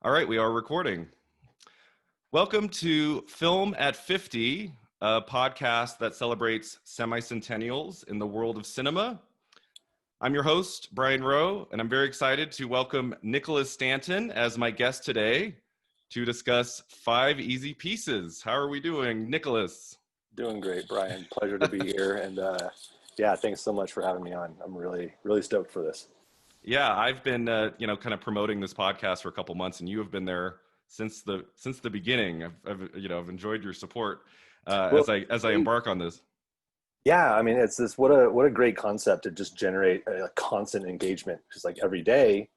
All right, we are recording. Welcome to Film at 50, a podcast that celebrates semi-centennials in the world of cinema. I'm your host, Brian Rowe, and I'm very excited to welcome Nicholas Stanton as my guest today to discuss 5 Easy Pieces. How are we doing, Nicholas? Doing great, Brian. Pleasure to be here. And yeah, thanks so much for having me on. I'm really stoked for this. Yeah, I've been, kind of promoting this podcast for a couple months, and you have been there since the beginning. I've enjoyed your support Well, as I embark on this. yeah, I mean, it's this what a great concept to just generate a constant engagement. Because like every day,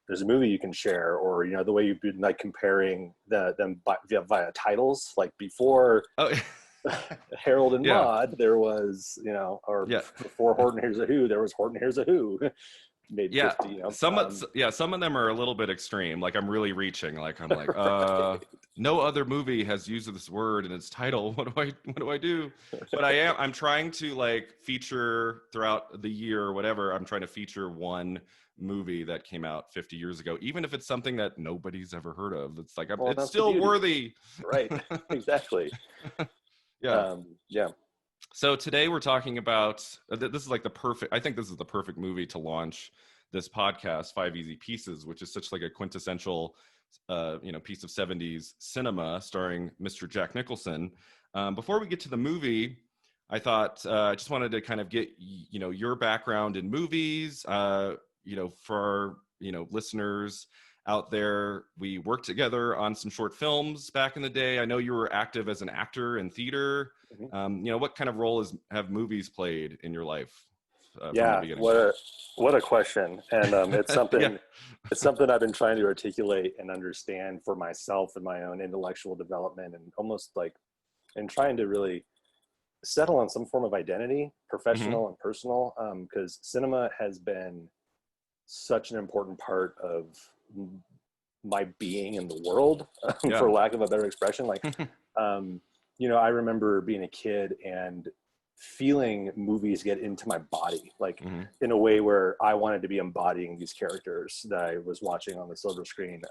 there's a movie you can share, or the way you've been like comparing them via titles. Like before Oh, Harold and yeah, Maude, there was or yeah. before Horton Hears a Who, there was Horton Hears a Who. Made Yeah, 50. some of them are a little bit extreme. Like I'm really reaching. Like I'm like, Right. no other movie has used this word in its title. What do I do? But I'm trying to like feature throughout the year or whatever. I'm trying to feature one movie that came out 50 years ago, even if it's something that nobody's ever heard of. It's like Well, it's that's the still beauty. worthy. Right. Exactly. Yeah. Yeah. So today we're talking about this is like I think this is the perfect movie to launch this podcast, 5 Easy Pieces, which is such like a quintessential piece of 70s cinema starring Mr. Jack Nicholson. Before we get to the movie, I thought I just wanted to kind of get your background in movies, for our listeners out there. We worked together on some short films back in the day. I know you were active as an actor in theater. Mhm. What kind of role have movies played in your life from the Yeah, beginning? what a question, and Yeah. it's something I've been trying to articulate and understand for myself and my own intellectual development, and almost like and trying to really settle on some form of identity, Hmm. professional and personal, because cinema has been such an important part of my being in the world, for Yeah. lack of a better expression. Like, um, I remember being a kid and feeling movies get into my body, like Hmm. in a way where I wanted to be embodying these characters that I was watching on the silver screen.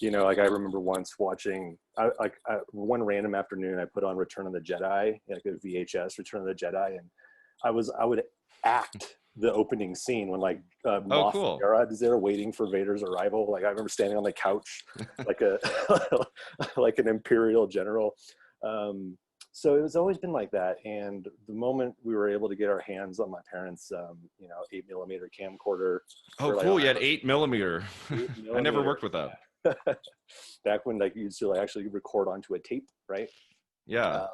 Like I remember once watching, one random afternoon, I put on Return of the Jedi, like a VHS Return of the Jedi, and I would act the opening scene when like Oh, Moff cool. Gideon is there waiting for Vader's arrival. Like I remember standing on the couch like a like an imperial general. So it was always been like that. And the moment we were able to get our hands on my parents' 8mm camcorder Oh, for like cool. You had 8mm. eight I never millimeter, worked with that. yeah. Back when like you used to like actually record onto a tape, right? Yeah. Um,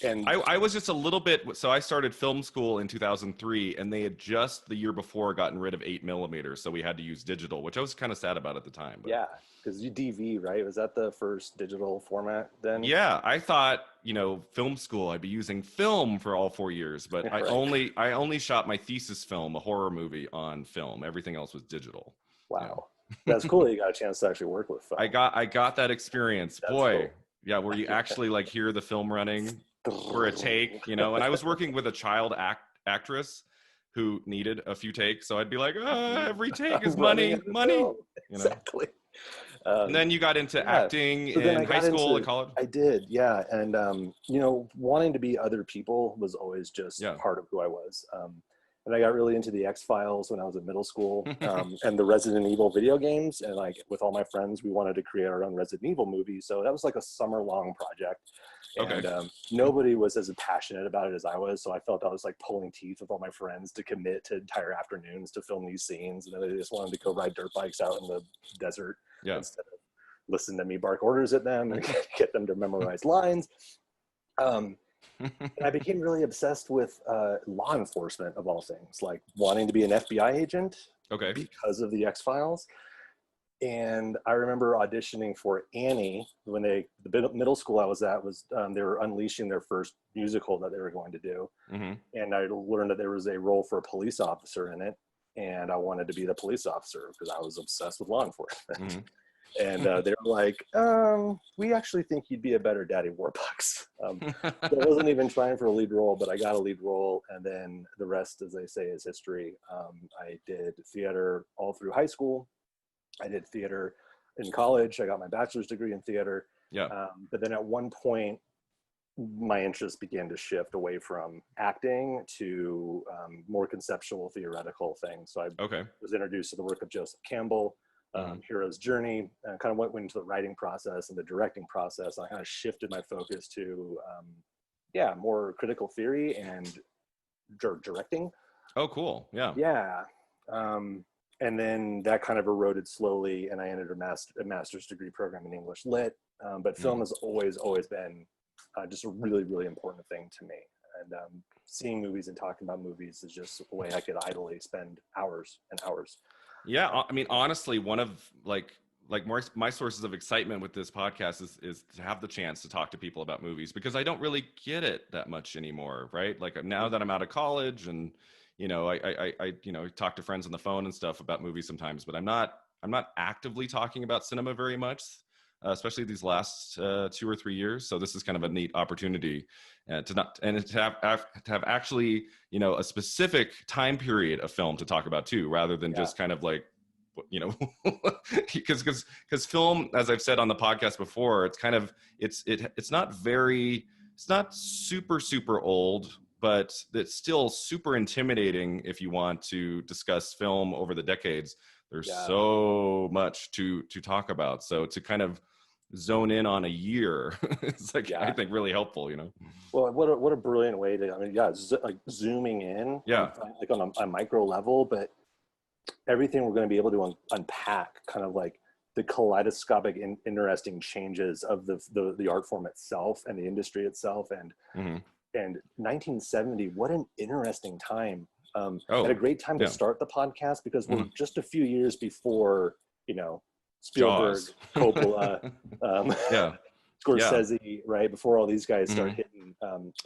and I was just a little bit. So I started film school in 2003, and they had just the year before gotten rid of 8mm, so we had to use digital, which I was kind of sad about at the time. But yeah, because you DV, right? Was that the first digital format then? yeah, I thought film school I'd be using film for all 4 years, but I Right. only shot my thesis film, a horror movie, on film. Everything else was digital. Yeah. Wow. That's cool that you got a chance to actually work with I film. got that experience. That's Boy, cool. yeah, where you actually like hear the film running for a take, and I was working with a child actress who needed a few takes, so I'd be like, every take is I'm running out money, of money, film. you know. Exactly. And Um, then you got into yeah. acting So then in I high got school and into, college. I did, yeah. And, wanting to be other people was always just Yeah. part of who I was. And I got really into the X-Files when I was in middle school, and the Resident Evil video games. And like with all my friends, we wanted to create our own Resident Evil movie. So that was like a summer-long project. Okay. And nobody was as passionate about it as I was. So I felt I was like pulling teeth with all my friends to commit to entire afternoons to film these scenes. And then they just wanted to go ride dirt bikes out in the desert Yeah. instead of listen to me bark orders at them and get them to memorize lines. Um, and I became really obsessed with law enforcement of all things, like wanting to be an FBI agent Okay. because of the X-Files. And I remember auditioning for Annie when the middle school I was at was they were unleashing their first musical that they were going to do. Hmm. And I learned that there was a role for a police officer in it. And I wanted to be the police officer because I was obsessed with law enforcement. Hmm. And they were like, we actually think you'd be a better Daddy Warbucks. So I wasn't even trying for a lead role, but I got a lead role. And then the rest, as they say, is history. I did theater all through high school. I did theater in college. I got my bachelor's degree in theater. Yeah. But then at one point, my interest began to shift away from acting to more conceptual, theoretical things. So I was introduced to the work of Joseph Campbell, Hero's Journey, and kind of went into the writing process and the directing process. I kind of shifted my focus to, more critical theory and directing. Oh, cool. Yeah. Yeah. And then that kind of eroded slowly, and I entered a master's degree program in English Lit. But film has always been just a really, really important thing to me. And seeing movies and talking about movies is just a way I could idly spend hours and hours. Yeah, I mean, honestly, one of my sources of excitement with this podcast is to have the chance to talk to people about movies, because I don't really get it that much anymore, right? Like now that I'm out of college, and I talk to friends on the phone and stuff about movies sometimes, but I'm not actively talking about cinema very much, especially these last 2 or 3 years. So this is kind of a neat opportunity to have actually a specific time period of film to talk about too, rather than just kind of like because film, as I've said on the podcast before, it's kind of it's not super old, but it's still super intimidating if you want to discuss film over the decades. There's so much to talk about. So to kind of zone in on a year, it's like, I think really helpful, Well, what a brilliant way to, like zooming in, like on a micro level, but everything we're going to be able to unpack, kind of like the kaleidoscopic interesting changes of the art form itself and the industry itself. And 1970, what an interesting time. At a great time to start the podcast, because we're just a few years before, Spielberg, Jaws. Coppola, Scorsese, right? Before all these guys start hitting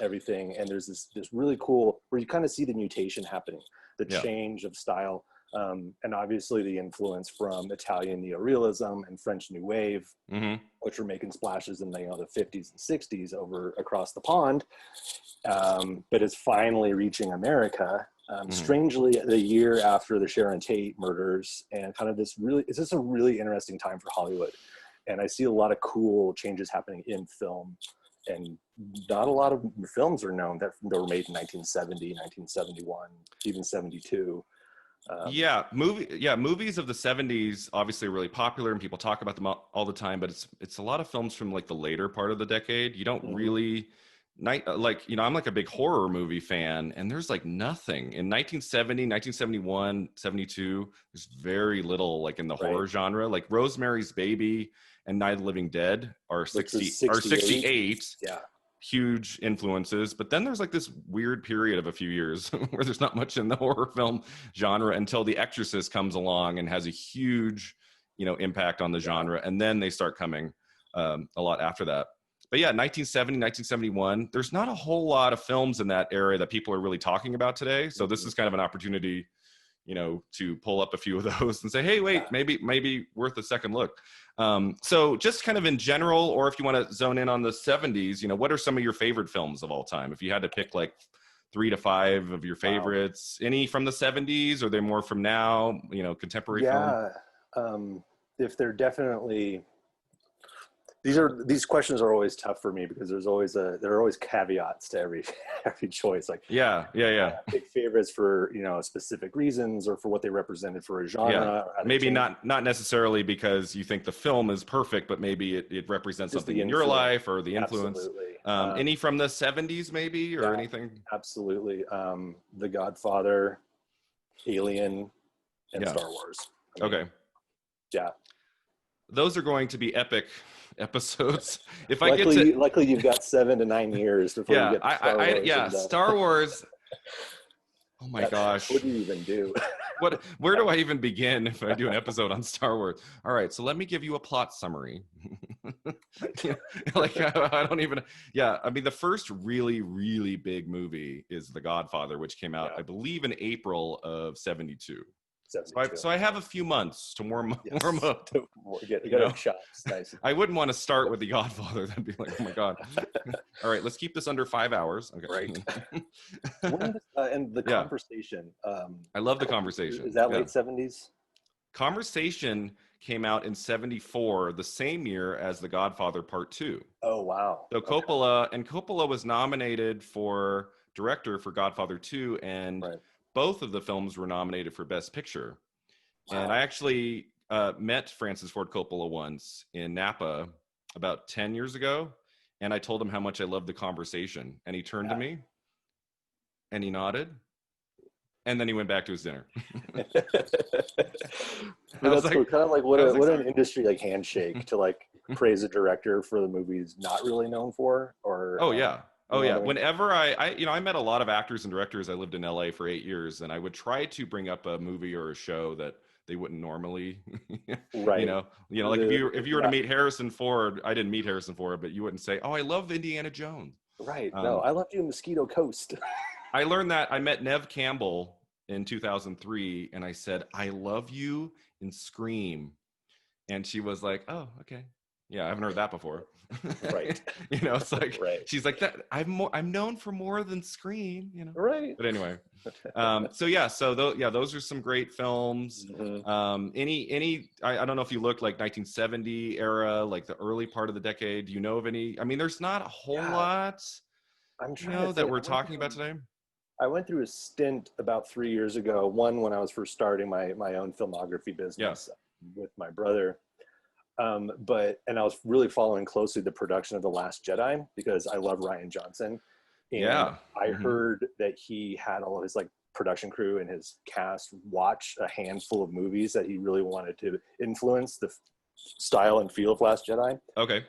everything. And there's this really cool, where you kind of see the mutation happening, the change of style. And obviously the influence from Italian neorealism and French New Wave, which were making splashes in the 50s and 60s across the pond, but it's finally reaching America. Strangely, the year after the Sharon Tate murders, and kind of it's just a really interesting time for Hollywood. And I see a lot of cool changes happening in film, and not a lot of films are known that were made in 1970, 1971, even 72. Movies of the 70s obviously are really popular, and people talk about them all the time, but it's a lot of films from like the later part of the decade. You don't really I'm like a big horror movie fan, and there's like nothing in 1970, 1971, 72. There's very little like in the horror genre. Like Rosemary's Baby and Night of the Living Dead are 68. Yeah. Huge influences, but then there's like this weird period of a few years where there's not much in the horror film genre until The Exorcist comes along and has a huge impact on the genre, and then they start coming a lot after that. But 1970, 1971, there's not a whole lot of films in that era that people are really talking about today. So this is kind of an opportunity to pull up a few of those and say, hey, wait, maybe worth a second look. So just kind of in general, or if you want to zone in on the 70s, what are some of your favorite films of all time? If you had to pick like 3 to 5 of your favorites, any from the 70s, or they're more from now, contemporary film? If they're definitely, these questions are always tough for me, because there are always caveats to every choice. Like pick favorites for specific reasons, or for what they represented for a genre. Maybe not necessarily because you think the film is perfect, but maybe it represents just something in your life, or the influence. Absolutely. Any from the 70s maybe, or anything? Absolutely. The Godfather, Alien, and Star Wars. Yeah. Those are going to be epic episodes. If luckily you've got 7 to 9 years before you get to Star Wars. Star Wars. Oh my gosh. What do you even do? Where do I even begin if I do an episode on Star Wars? All right, so let me give you a plot summary. I don't even. I mean, the first really, really big movie is The Godfather, which came out, I believe, in April of 72. So I have a few months to warm up. Get shots. Nice. I wouldn't want to start with The Godfather. That'd be like, oh my God. All right, let's keep this under 5 hours. Okay. Right. And The Conversation. I love The Conversation. Is that late 70s? Conversation came out in 74, the same year as The Godfather Part 2. Oh, wow. So Coppola was nominated for director for Godfather 2, and Right. both of the films were nominated for Best Picture. Wow. And I actually met Francis Ford Coppola once in Napa about 10 years ago, and I told him how much I loved the conversation, and he turned to me and he nodded, and then he went back to his dinner. That's like, cool. Kind of like what an industry like handshake to like praise a director for the movie he's not really known for, or yeah. I mean? Whenever I met a lot of actors and directors. I lived in LA for 8 years, and I would try to bring up a movie or a show that they wouldn't normally, right. Like if you were to meet Harrison Ford, I didn't meet Harrison Ford, but you wouldn't say, "Oh, I love Indiana Jones." Right. No, I loved you in Mosquito Coast. I learned that. I met Neve Campbell in 2003, and I said, "I love you in Scream," and she was like, "Oh, okay, yeah, I haven't heard that before." Right. It's like, right. She's like that. I'm known for more than Scream, Right. But anyway, those are some great films. Mm-hmm. I don't know if you look like 1970 era, like the early part of the decade. Do you know of any? I mean, there's not a whole lot. I'm trying to that we're talking about today. I went through a stint about 3 years ago. One, when I was first starting my own filmography business with my brother. And I was really following closely the production of The Last Jedi because I love Rian Johnson. And I heard that he had all of his like production crew and his cast watch a handful of movies that he really wanted to influence the style and feel of Last Jedi. Okay.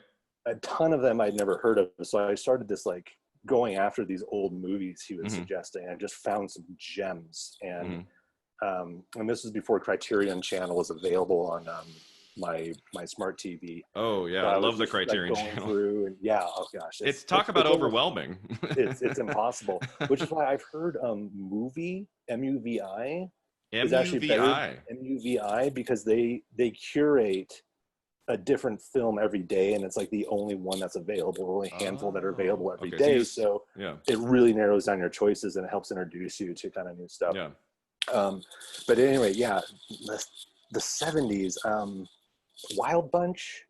A ton of them I'd never heard of. So I started this like going after these old movies he was suggesting, and just found some gems. And this was before Criterion Channel was available on my smart TV. Oh yeah, so I love the Criterion Channel. Through and oh gosh, it's overwhelming. It's impossible. Which is why I've heard Movie MUVI is actually better MUVI because they curate a different film every day, and it's like the only one that's available, only a handful that are available every day. So it really narrows down your choices and it helps introduce you to kind of new stuff. But anyway, the 70s. Wild Bunch.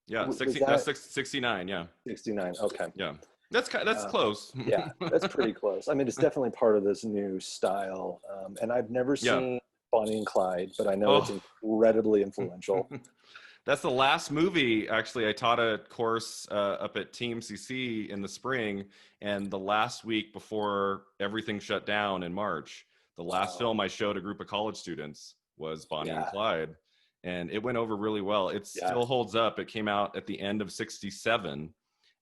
Yeah, 69. 69. Okay. Yeah, that's close. Yeah, that's pretty close. I mean, it's definitely part of this new style. And I've never seen Bonnie and Clyde, but I know it's incredibly influential. That's the last movie. Actually, I taught a course up at TMCC in the spring, and the last week before everything shut down in March, the last film I showed a group of college students was Bonnie and Clyde. And it went over really well. It still holds up. It came out at the end of 67.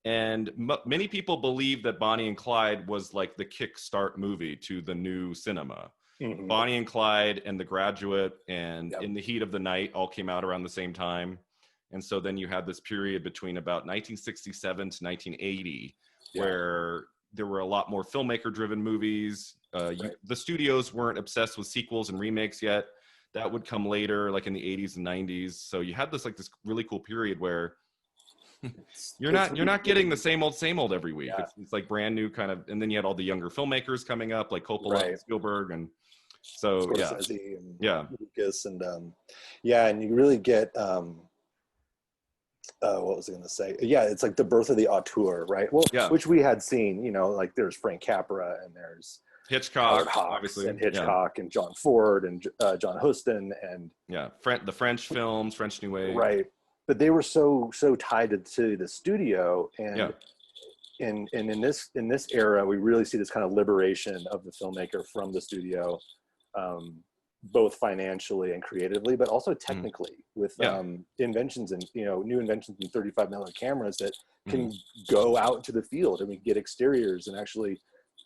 And many people believe that Bonnie and Clyde was like the kickstart movie to the new cinema. Bonnie and Clyde and The Graduate and In the Heat of the Night all came out around the same time. And so then you had this period between about 1967 to 1980 where there were a lot more filmmaker-driven movies. The studios weren't obsessed with sequels and remakes yet. That would come later, like in the 80s and 90s. So you had this really cool period where you're not getting the same old every week. It's like brand new kind of, and then you had all the younger filmmakers coming up, like Coppola and Spielberg, and so Scorsese and Lucas, and and you really get what was I going to say? Yeah, it's like the birth of the auteur, right? Well, which we had seen, like there's Frank Capra and there's Hitchcock, obviously, and Hitchcock and John Ford and John Huston and the French films, French New Wave, right? But they were so tied to the studio, and in this era, we really see this kind of liberation of the filmmaker from the studio, both financially and creatively, but also technically with inventions and new inventions in 35mm cameras that can go out into the field, and we get exteriors and actually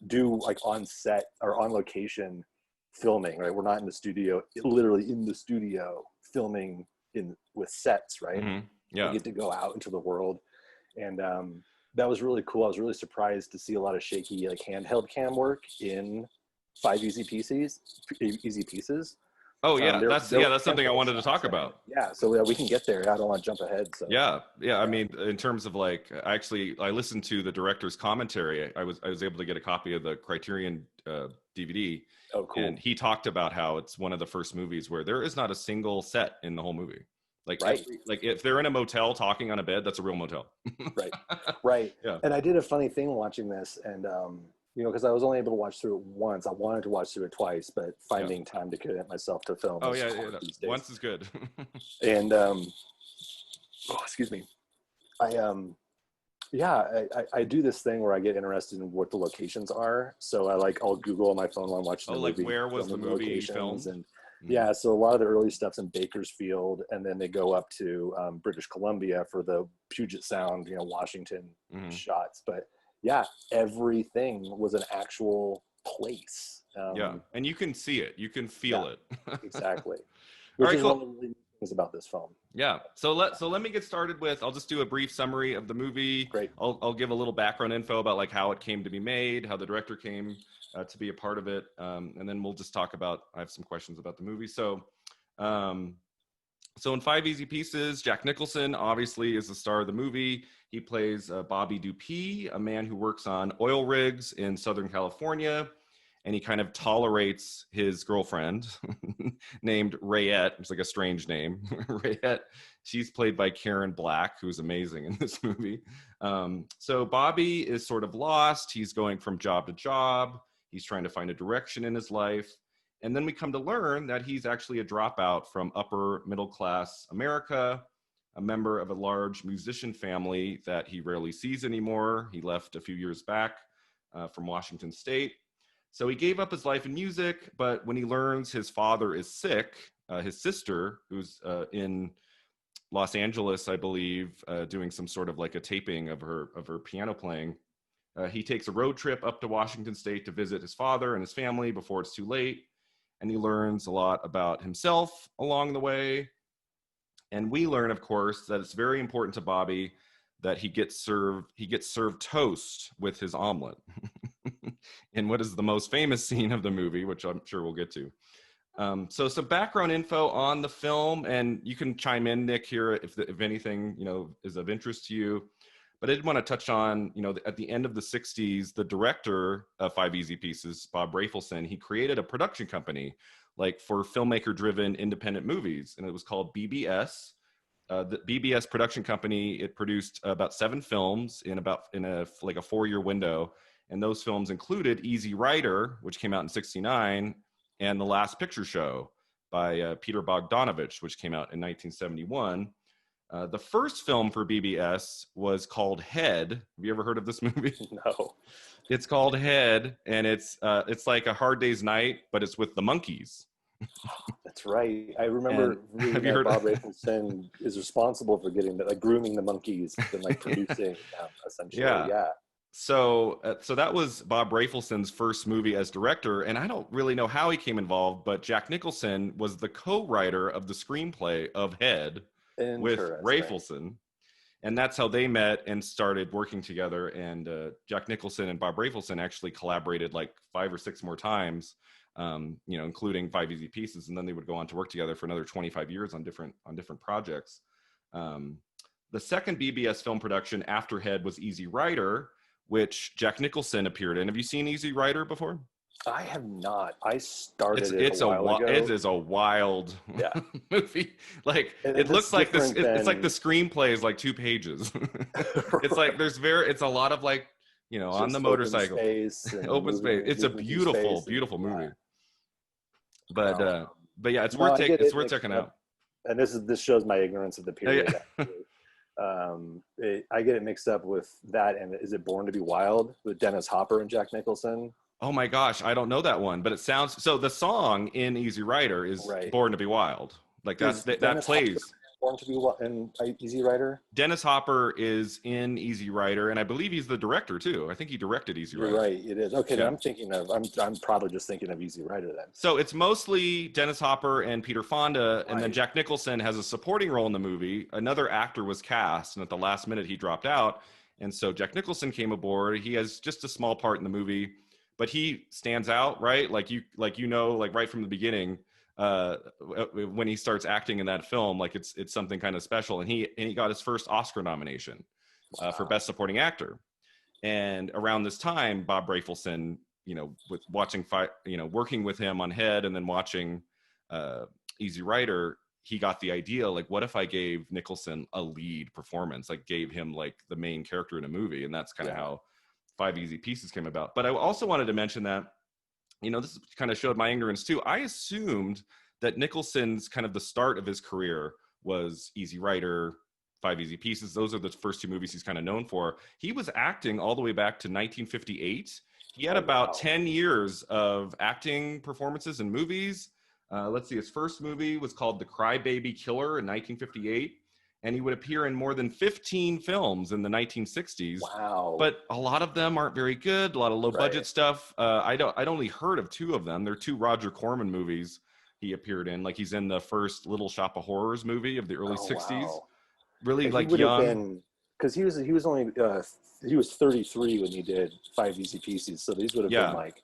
do like on set or on location filming, right? We're not in the studio, literally in the studio filming with sets, right? We get to go out into the world, and that was really cool. I was really surprised to see a lot of shaky like handheld cam work in 5 easy pieces. Oh yeah, that's something I wanted to talk about. Yeah, so we can get there. I don't want to jump ahead. So I mean, in terms of like, I listened to the director's commentary. I was able to get a copy of the Criterion DVD. Oh, cool. And he talked about how it's one of the first movies where there is not a single set in the whole movie. Like, right. Like if they're in a motel talking on a bed, that's a real motel. Right. Yeah. And I did a funny thing watching this, and because I was only able to watch through it once. I wanted to watch through it twice, but finding time to commit myself to film. Oh yeah. Once is good. And excuse me. I do this thing where I get interested in what the locations are. So I'll Google on my phone while I'm watching the movie. Where was the movie filmed? And yeah, so a lot of the early stuff's in Bakersfield, and then they go up to British Columbia for the Puget Sound, Washington shots. But yeah, everything was an actual place. And you can see it, you can feel it. Exactly. All right, is cool. one of the really things about this film. Yeah. So let me get started with. I'll just do a brief summary of the movie. Great. I'll give a little background info about like how it came to be made, how the director came to be a part of it, and then we'll just talk about. I have some questions about the movie. So in Five Easy Pieces, Jack Nicholson obviously is the star of the movie. He plays Bobby Dupuy, a man who works on oil rigs in Southern California, and he kind of tolerates his girlfriend named Rayette. It's like a strange name. Rayette. She's played by Karen Black, who's amazing in this movie. So Bobby is sort of lost. He's going from job to job. He's trying to find a direction in his life. And then we come to learn that he's actually a dropout from upper middle class America, a member of a large musician family that he rarely sees anymore. He left a few years back from Washington State. So he gave up his life in music, but when he learns his father is sick, his sister, who's in Los Angeles, I believe, doing some sort of like a taping of her piano playing, he takes a road trip up to Washington State to visit his father and his family before it's too late. And he learns a lot about himself along the way. And we learn, of course, that it's very important to Bobby that he gets served toast with his omelet in what is the most famous scene of the movie, which I'm sure we'll get to. So some background info on the film, and you can chime in, Nick, here if anything is of interest to you. But I did want to touch on, at the end of the 60s, the director of Five Easy Pieces, Bob Rafelson, he created a production company like for filmmaker-driven independent movies, and it was called BBS. The BBS production company, it produced about 7 films in a 4-year window, and those films included Easy Rider, which came out in '69, and The Last Picture Show by Peter Bogdanovich, which came out in 1971. The first film for BBS was called Head. Have you ever heard of this movie? No. It's called Head, and it's like A Hard Day's Night, but it's with the monkeys. That's right. I remember reading that Bob Rafelson is responsible for getting grooming the monkeys and producing them, essentially. Yeah. So that was Bob Rafelson's first movie as director, and I don't really know how he came involved, but Jack Nicholson was the co-writer of the screenplay of Head with Rafelson, and that's how they met and started working together. And Jack Nicholson and Bob Rafelson actually collaborated like 5 or 6 more times, including Five Easy Pieces, and then they would go on to work together for another 25 years on different projects. The second BBS film production after Head was Easy Rider, which Jack Nicholson appeared in. Have you seen Easy Rider before? I have not. I started it a while ago. It is a wild movie. Like it looks like this. It's like the screenplay is like 2 pages. It's like it's a lot of like on the motorcycle, open space. It's a beautiful movie. But yeah, it's worth checking out. And this shows my ignorance of the period. I get it mixed up with that, and is it Born to Be Wild with Dennis Hopper and Jack Nicholson? Oh my gosh, I don't know that one, but it sounds so. The song in Easy Rider is Born to Be Wild. Like that plays. Born to Be Wild and Easy Rider. Dennis Hopper is in Easy Rider, and I believe he's the director too. I think he directed Easy Rider. You're right, it is. Okay, then I'm probably just thinking of Easy Rider then. So it's mostly Dennis Hopper and Peter Fonda, and then Jack Nicholson has a supporting role in the movie. Another actor was cast, and at the last minute he dropped out, and so Jack Nicholson came aboard. He has just a small part in the movie, but he stands out, right? Like right from the beginning. When he starts acting in that film, like it's something kind of special, and he got his first Oscar nomination for Best Supporting Actor. And around this time, Bob Rafelson with watching working with him on Head and then watching Easy Rider, he got the idea, like, what if I gave Nicholson a lead performance, like gave him like the main character in a movie? And that's kind of how Five Easy Pieces came about. But I also wanted to mention that, this kind of showed my ignorance too. I assumed that Nicholson's kind of the start of his career was Easy Rider, Five Easy Pieces. Those are the first two movies he's kind of known for. He was acting all the way back to 1958. He had about 10 years of acting performances in movies. Let's see, his first movie was called The Crybaby Killer in 1958. And he would appear in more than 15 films in the 1960s. Wow. But a lot of them aren't very good, a lot of low budget stuff. I'd only heard of two of them. They're two Roger Corman movies he appeared in. Like, he's in the first Little Shop of Horrors movie of the early 60s. Wow. Really, like, young. Because he was 33 when he did Five Easy Pieces. So these would have been like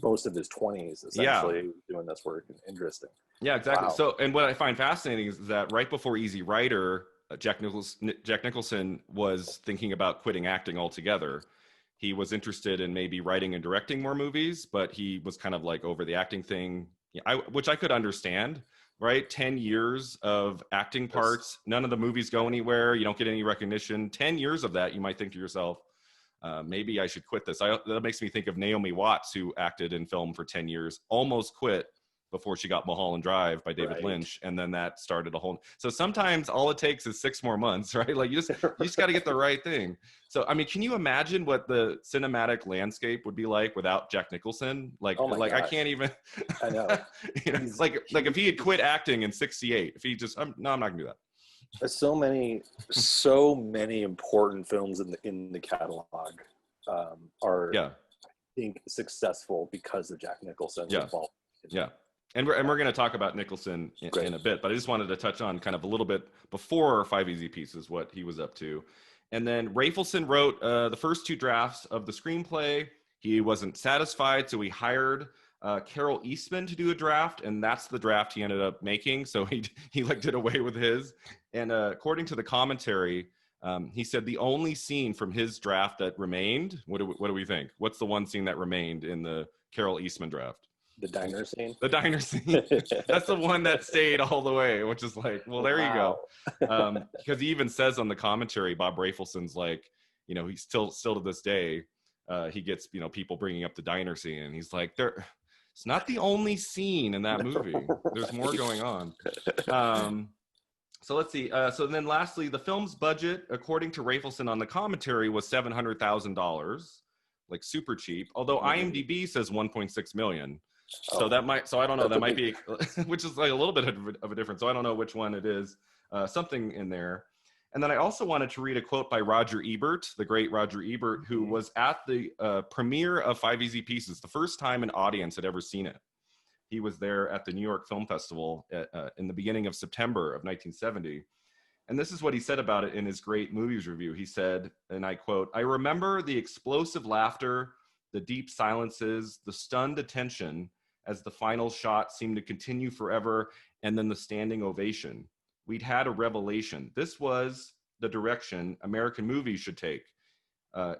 most of his 20s, essentially, doing this work. Interesting. Yeah, exactly. Wow. So, and what I find fascinating is that right before Easy Rider, Jack Nicholson was thinking about quitting acting altogether. He was interested in maybe writing and directing more movies, but he was kind of like over the acting thing, which I could understand, right? 10 years of acting parts, none of the movies go anywhere, you don't get any recognition. 10 years of that, you might think to yourself, maybe I should quit this. That makes me think of Naomi Watts, who acted in film for 10 years, almost quit before she got Mulholland Drive by David Lynch. And then that started a whole, so sometimes all it takes is 6 more months, right? Like you just got to get the right thing. So, I mean, can you imagine what the cinematic landscape would be like without Jack Nicholson? Like, gosh. I can't even, I know. It's like if he had quit acting in 68, if he just, no, I'm not gonna do that. There's so many important films in the catalog are, I think, successful because of Jack Nicholson's involvement. Yeah. And we're going to talk about Nicholson in a bit, but I just wanted to touch on kind of a little bit before Five Easy Pieces, what he was up to. And then Rafelson wrote the first 2 drafts of the screenplay. He wasn't satisfied, so he hired Carol Eastman to do a draft, and that's the draft he ended up making. So he like did away with his. And according to the commentary, he said the only scene from his draft that remained, what do we think? What's the one scene that remained in the Carol Eastman draft? The diner scene? The diner scene. That's the one that stayed all the way, which is like, well, there you go. Because he even says on the commentary, Bob Rafelson's like, he's still to this day, he gets, people bringing up the diner scene. And he's like, it's not the only scene in that movie. There's more going on. So let's see. So then lastly, the film's budget, according to Rafelson on the commentary, was $700,000, like super cheap. Although IMDb says 1.6 million. So that might, I don't know, that might be, which is like a little bit of a difference. So I don't know which one it is, something in there. And then I also wanted to read a quote by Roger Ebert, the great Roger Ebert, who was at the premiere of Five Easy Pieces, the first time an audience had ever seen it. He was there at the New York Film Festival in the beginning of September of 1970. And this is what he said about it in his great movies review. He said, and I quote, "I remember the explosive laughter, the deep silences, the stunned attention as the final shot seemed to continue forever, and then the standing ovation. We'd had a revelation. This was the direction American movies should take,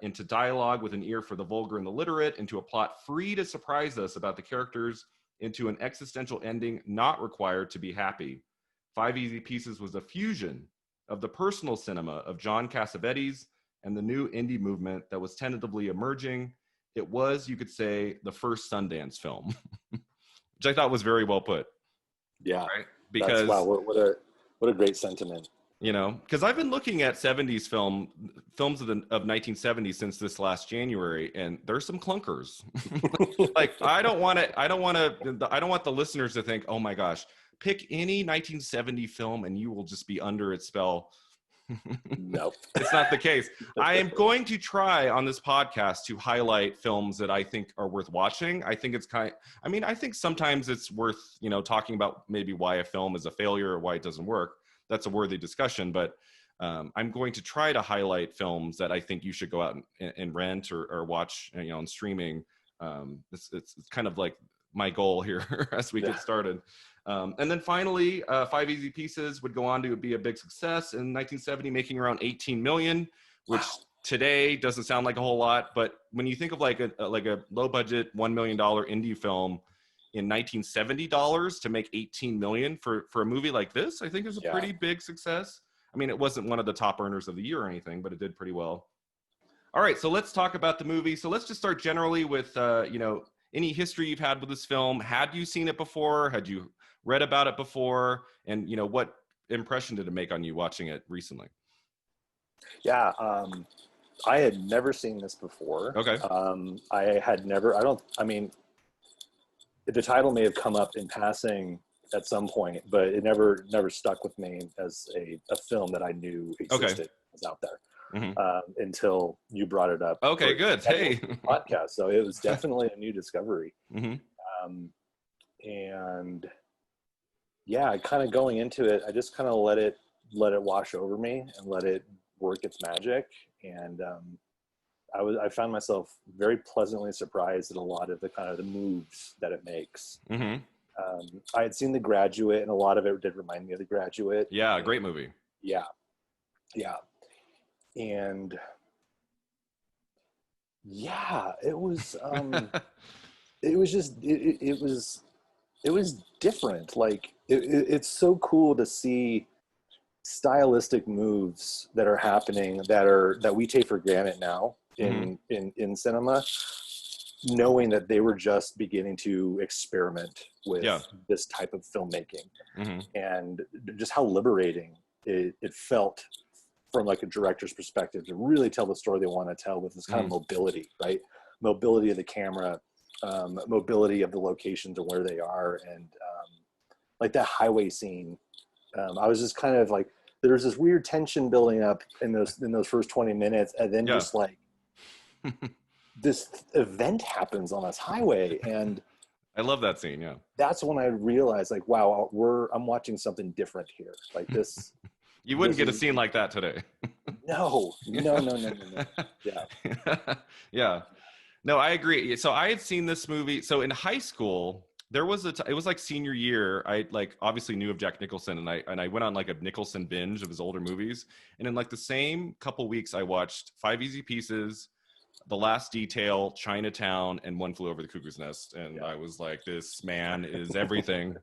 into dialogue with an ear for the vulgar and the literate, into a plot free to surprise us about the characters, into an existential ending not required to be happy. Five Easy Pieces was a fusion of the personal cinema of John Cassavetes and the new indie movement that was tentatively emerging. It was, you could say, the first Sundance film," which I thought was very well put. Yeah. Right? Because wow, what a great sentiment. Because I've been looking at 70s films of 1970 since this last January, and there's some clunkers. Like, I don't want the listeners to think, oh my gosh, pick any 1970 film and you will just be under its spell. Nope. It's not the case. I am going to try on this podcast to highlight films that I think are worth watching. I think I think sometimes it's worth, talking about maybe why a film is a failure or why it doesn't work. That's a worthy discussion, but I'm going to try to highlight films that I think you should go out and rent or watch, on streaming. It's kind of like my goal here as we get started. And then finally, Five Easy Pieces would go on to be a big success in 1970, making around 18 million, which today doesn't sound like a whole lot, but when you think of like a low budget $1 million indie film in 1970 dollars to make 18 million for a movie like this, I think is a pretty big success. I mean, it wasn't one of the top earners of the year or anything, but it did pretty well. All right, so let's talk about the movie. So let's just start generally with, any history you've had with this film. Had you seen it before? Had you read about it before? And, what impression did it make on you watching it recently? Yeah, I had never seen this before. Okay. The title may have come up in passing at some point, but it never stuck with me as a film that I knew existed, was out there. Until you brought it up. Okay, good. Hey, podcast. So it was definitely a new discovery. And yeah, kind of going into it, I just kind of let it wash over me and let it work its magic. And I found myself very pleasantly surprised at a lot of the moves that it makes. I had seen The Graduate, and a lot of it did remind me of The Graduate. Yeah, great movie. Yeah. And yeah, it was it was different. Like it's so cool to see stylistic moves that are happening that we take for granted now in cinema, knowing that they were just beginning to experiment with this type of filmmaking, and just how liberating it felt from like a director's perspective to really tell the story they want to tell with this kind of mobility, right? Mobility of the camera, mobility of the locations and where they are. And like that highway scene, I was just kind of like, there's this weird tension building up in those first 20 minutes. And then just like this event happens on this highway. And I love that scene. Yeah. That's when I realized like, wow, I'm. watching something different here. Like this. You wouldn't get a scene like that today. No. Yeah. Yeah. No, I agree. So I had seen this movie. So in high school, there was it was like senior year. I like obviously knew of Jack Nicholson, and I went on like a Nicholson binge of his older movies. And in like the same couple weeks, I watched Five Easy Pieces, The Last Detail, Chinatown, and One Flew Over the Cuckoo's Nest. And I was like, this man is everything.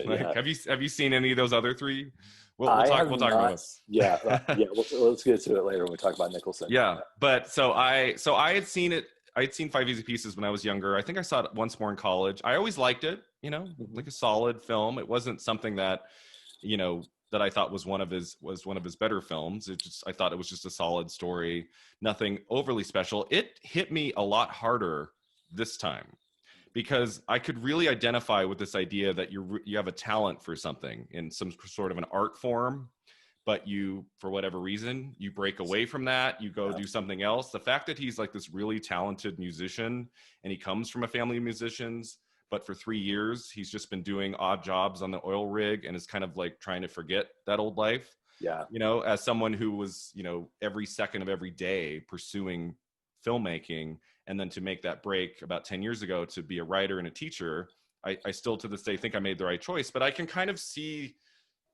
Like, have you seen any of those other three? We'll talk about this. Yeah. Let's get to it later when we talk about Nicholson. Yeah. But so I had seen it. I'd seen Five Easy Pieces when I was younger. I think I saw it once more in college. I always liked it, like a solid film. It wasn't something that, that I thought was one of his better films. I thought it was just a solid story, nothing overly special. It hit me a lot harder this time because I could really identify with this idea that you have a talent for something in some sort of an art form, but you, for whatever reason, you break away from that, you go do something else. The fact that he's like this really talented musician and he comes from a family of musicians, but for 3 years, he's just been doing odd jobs on the oil rig and is kind of like trying to forget that old life. Yeah. As someone who was, every second of every day pursuing filmmaking, and then to make that break about 10 years ago to be a writer and a teacher, I still to this day think I made the right choice. But I can kind of see,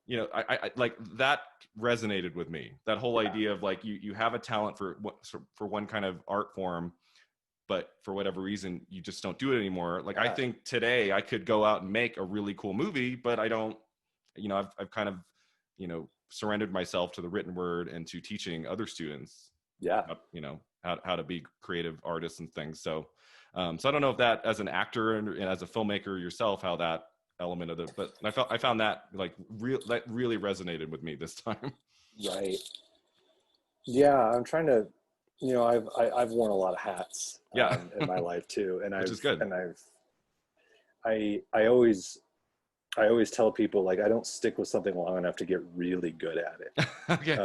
I like that resonated with me. That whole idea of like you have a talent for one kind of art form, but for whatever reason you just don't do it anymore. Like I think today I could go out and make a really cool movie, but I don't. I've kind of surrendered myself to the written word and to teaching other students. How to be creative artists and things. So I don't know if that as an actor and as a filmmaker yourself, how that element of it, but I found that like that really resonated with me this time. Right. Yeah. I'm trying to, I've worn a lot of hats in my life too. And which is good. And I always tell people like I don't stick with something long enough to get really good at it. Okay.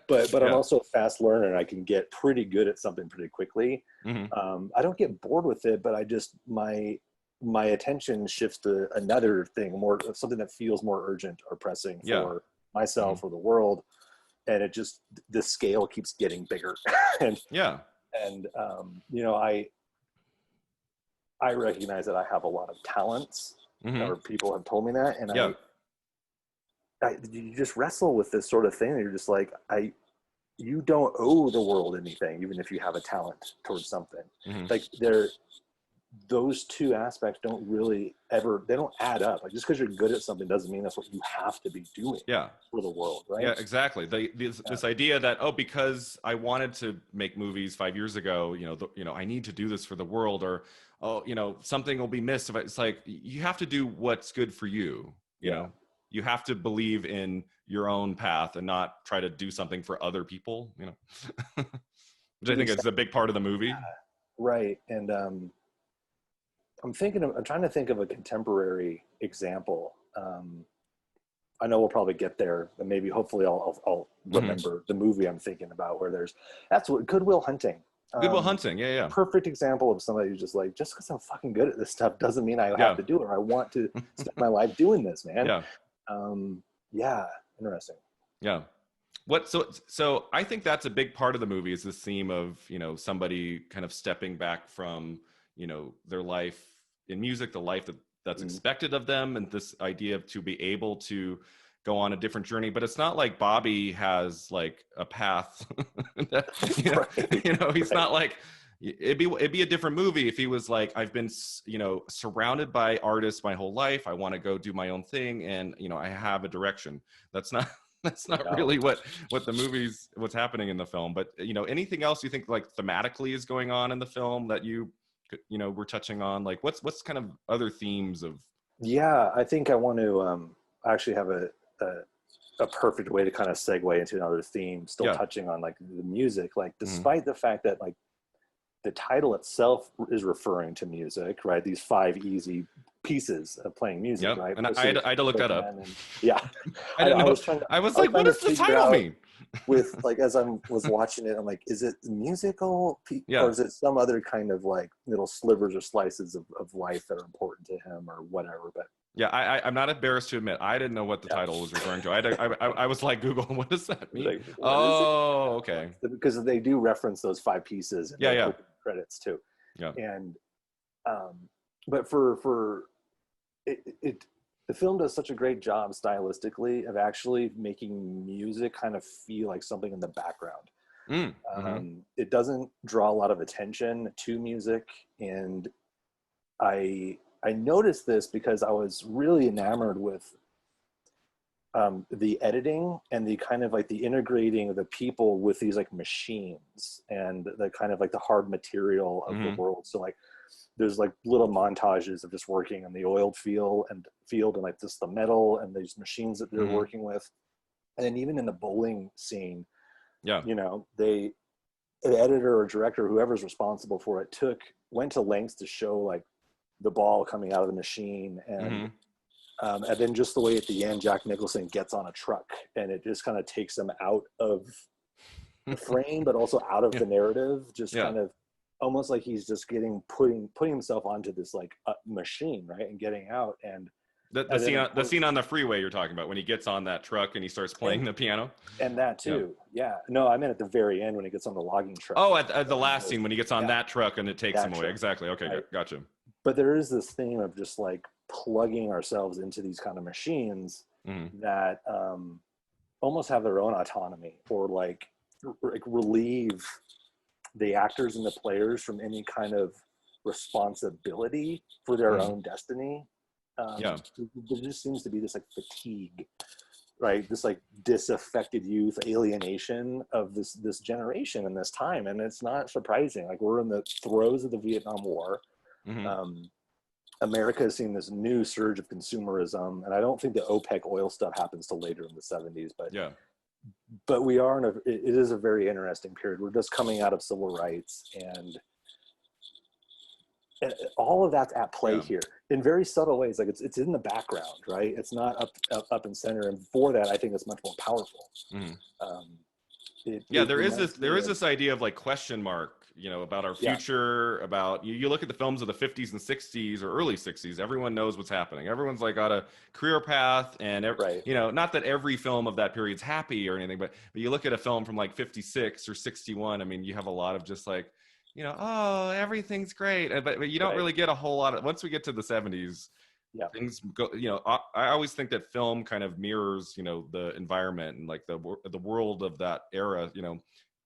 But I'm also a fast learner and I can get pretty good at something pretty quickly. I don't get bored with it, but I just my attention shifts to another thing, something that feels more urgent or pressing for myself or the world, and it just the scale keeps getting bigger. I recognize that I have a lot of talents. Or people have told me that, and you just wrestle with this sort of thing. And you're just like, you don't owe the world anything, even if you have a talent towards something. Mm-hmm. Like those two aspects don't really ever, they don't add up. Like just because you're good at something doesn't mean that's what you have to be doing Yeah. for the world, right? Yeah, exactly. This idea that, oh, because I wanted to make movies 5 years ago, I need to do this for the world, or, oh, something will be missed. If it's like, you have to do what's good for you. You have to believe in your own path and not try to do something for other people, which I think is a big part of the movie. Right. And I'm trying to think of a contemporary example. I know we'll probably get there, and maybe hopefully I'll remember the movie I'm thinking about where that's what Good Will Hunting. Good Will Hunting, yeah. Perfect example of somebody who's just like, just because I'm fucking good at this stuff doesn't mean I have to do it, or I want to spend my life doing this, man. Yeah. Interesting. Yeah. So I think that's a big part of the movie, is this theme of, somebody kind of stepping back from, their life in music, the life that's expected of them, and this idea to be able to go on a different journey. But it's not like Bobby has like a path. He's not like, it'd be a different movie if he was like, I've been, surrounded by artists my whole life. I want to go do my own thing, and I have a direction. That's not really what the movie's, what's happening in the film. But anything else you think like thematically is going on in the film that we're touching on? Like what's kind of other themes of? Yeah, I think I want to actually have a perfect way to kind of segue into another theme, still touching on like the music, like despite the fact that like the title itself is referring to music, right? These 5 easy pieces of playing music, right? And I had to look that up. I didn't know. I was like, what does the title mean? With like, as I was watching it, I'm like, is it musical, or is it some other kind of like little slivers or slices of life that are important to him or whatever? But yeah, I'm not embarrassed to admit I didn't know what the title was referring to. I was like, Google, what does that mean? Like, okay. Because they do reference those 5 pieces in the opening credits too. Yeah. And but for it the film does such a great job stylistically of actually making music kind of feel like something in the background. It doesn't draw a lot of attention to music, and I noticed this because I was really enamored with the editing and the kind of like the integrating of the people with these like machines and the kind of like the hard material of the world. So like there's like little montages of just working on the oiled field and like just the metal and these machines that they're working with. And then even in the bowling scene, an editor or director, whoever's responsible for it, went to lengths to show like the ball coming out of the machine, and then just the way at the end Jack Nicholson gets on a truck and it just kind of takes him out of the frame, but also out of the narrative, just kind of almost like he's just putting himself onto this like machine, right, and getting out. And the scene on the freeway you're talking about, when he gets on that truck and he starts playing the piano, and that too. No, I meant at the very end when he gets on the logging truck. Oh, at the last scene when he gets on that truck and it takes him away. Exactly. Okay, right. Gotcha. But there is this theme of just like plugging ourselves into these kind of machines that almost have their own autonomy, or like relieve the actors and the players from any kind of responsibility for their own destiny. There just seems to be this like fatigue, right? This like disaffected youth, alienation of this generation and this time. And it's not surprising. Like we're in the throes of the Vietnam War. America has seen this new surge of consumerism, and I don't think the OPEC oil stuff happens till later in the 70s, but we are it is a very interesting period. We're just coming out of civil rights, and all of that's at play here in very subtle ways. Like it's in the background, right? It's not up and center, and for that I think it's much more powerful. There is this idea of like question mark, about our future, about you look at the films of the 50s and 60s or early 60s, everyone knows what's happening. Everyone's like got a career path, and not that every film of that period's happy or anything, but you look at a film from like 56 or 61, I mean, you have a lot of just like, oh, everything's great, but you don't really get a whole lot of, once we get to the 70s, Yeah. things go, I always think that film kind of mirrors, the environment and like the world of that era.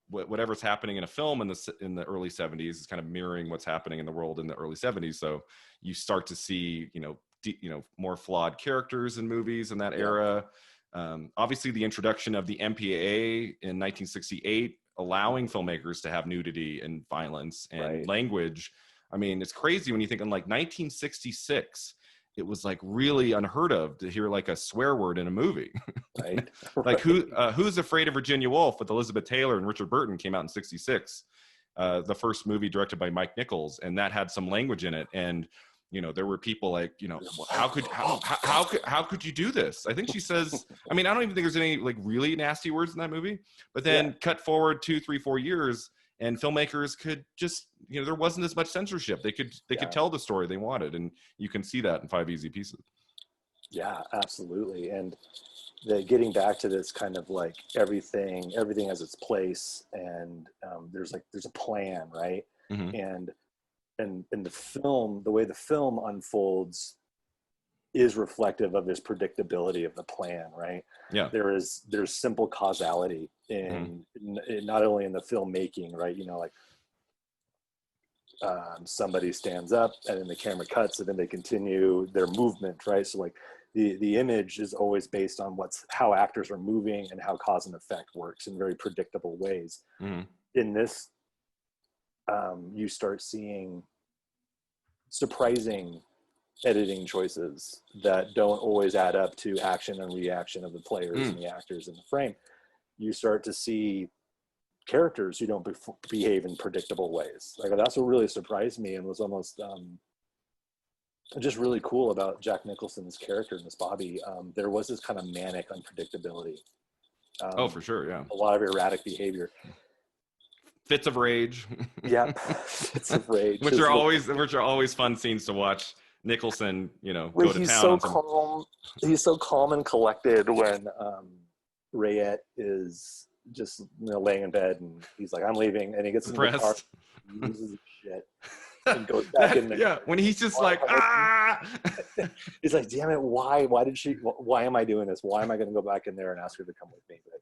Whatever's happening in a film in the early 70s is kind of mirroring what's happening in the world in the early 70s. So you start to see, more flawed characters in movies in that era. Obviously, the introduction of the MPAA in 1968, allowing filmmakers to have nudity and violence and language. I mean, it's crazy when you think in like 1966, it was like really unheard of to hear like a swear word in a movie. Right. Like Who's Afraid of Virginia Woolf with Elizabeth Taylor and Richard Burton came out in 66. The first movie directed by Mike Nichols, and that had some language in it. And there were people like, how could you do this? I think she says, I mean, I don't even think there's any like really nasty words in that movie, but then cut forward 2, 3, 4 years and filmmakers could just, there wasn't as much censorship. They could tell the story they wanted. And you can see that in 5 Easy Pieces. Yeah, absolutely. And getting back to this kind of like everything has its place, and there's a plan, right? And the film, the way the film unfolds is reflective of this predictability of the plan, right? Yeah. There's simple causality in not only in the filmmaking, right? Somebody stands up and then the camera cuts and then they continue their movement, right? So like the image is always based on how actors are moving and how cause and effect works in very predictable ways. In this, you start seeing surprising editing choices that don't always add up to action and reaction of the players and the actors in the frame. You start to see characters who don't behave in predictable ways. Like that's what really surprised me and was almost just really cool about Jack Nicholson's character in this Bobby. There was this kind of manic unpredictability. For sure, yeah. A lot of erratic behavior. Fits of rage. Fits of rage. which are always fun scenes to watch. Nicholson, go to town. Calm. He's so calm and collected when Rayette is just laying in bed and he's like, "I'm leaving," and he gets in the car, he loses his shit, and goes back in there. Yeah, when he's just like, ah, he's like, "Damn it! Why am I doing this? Why am I going to go back in there and ask her to come with me?" But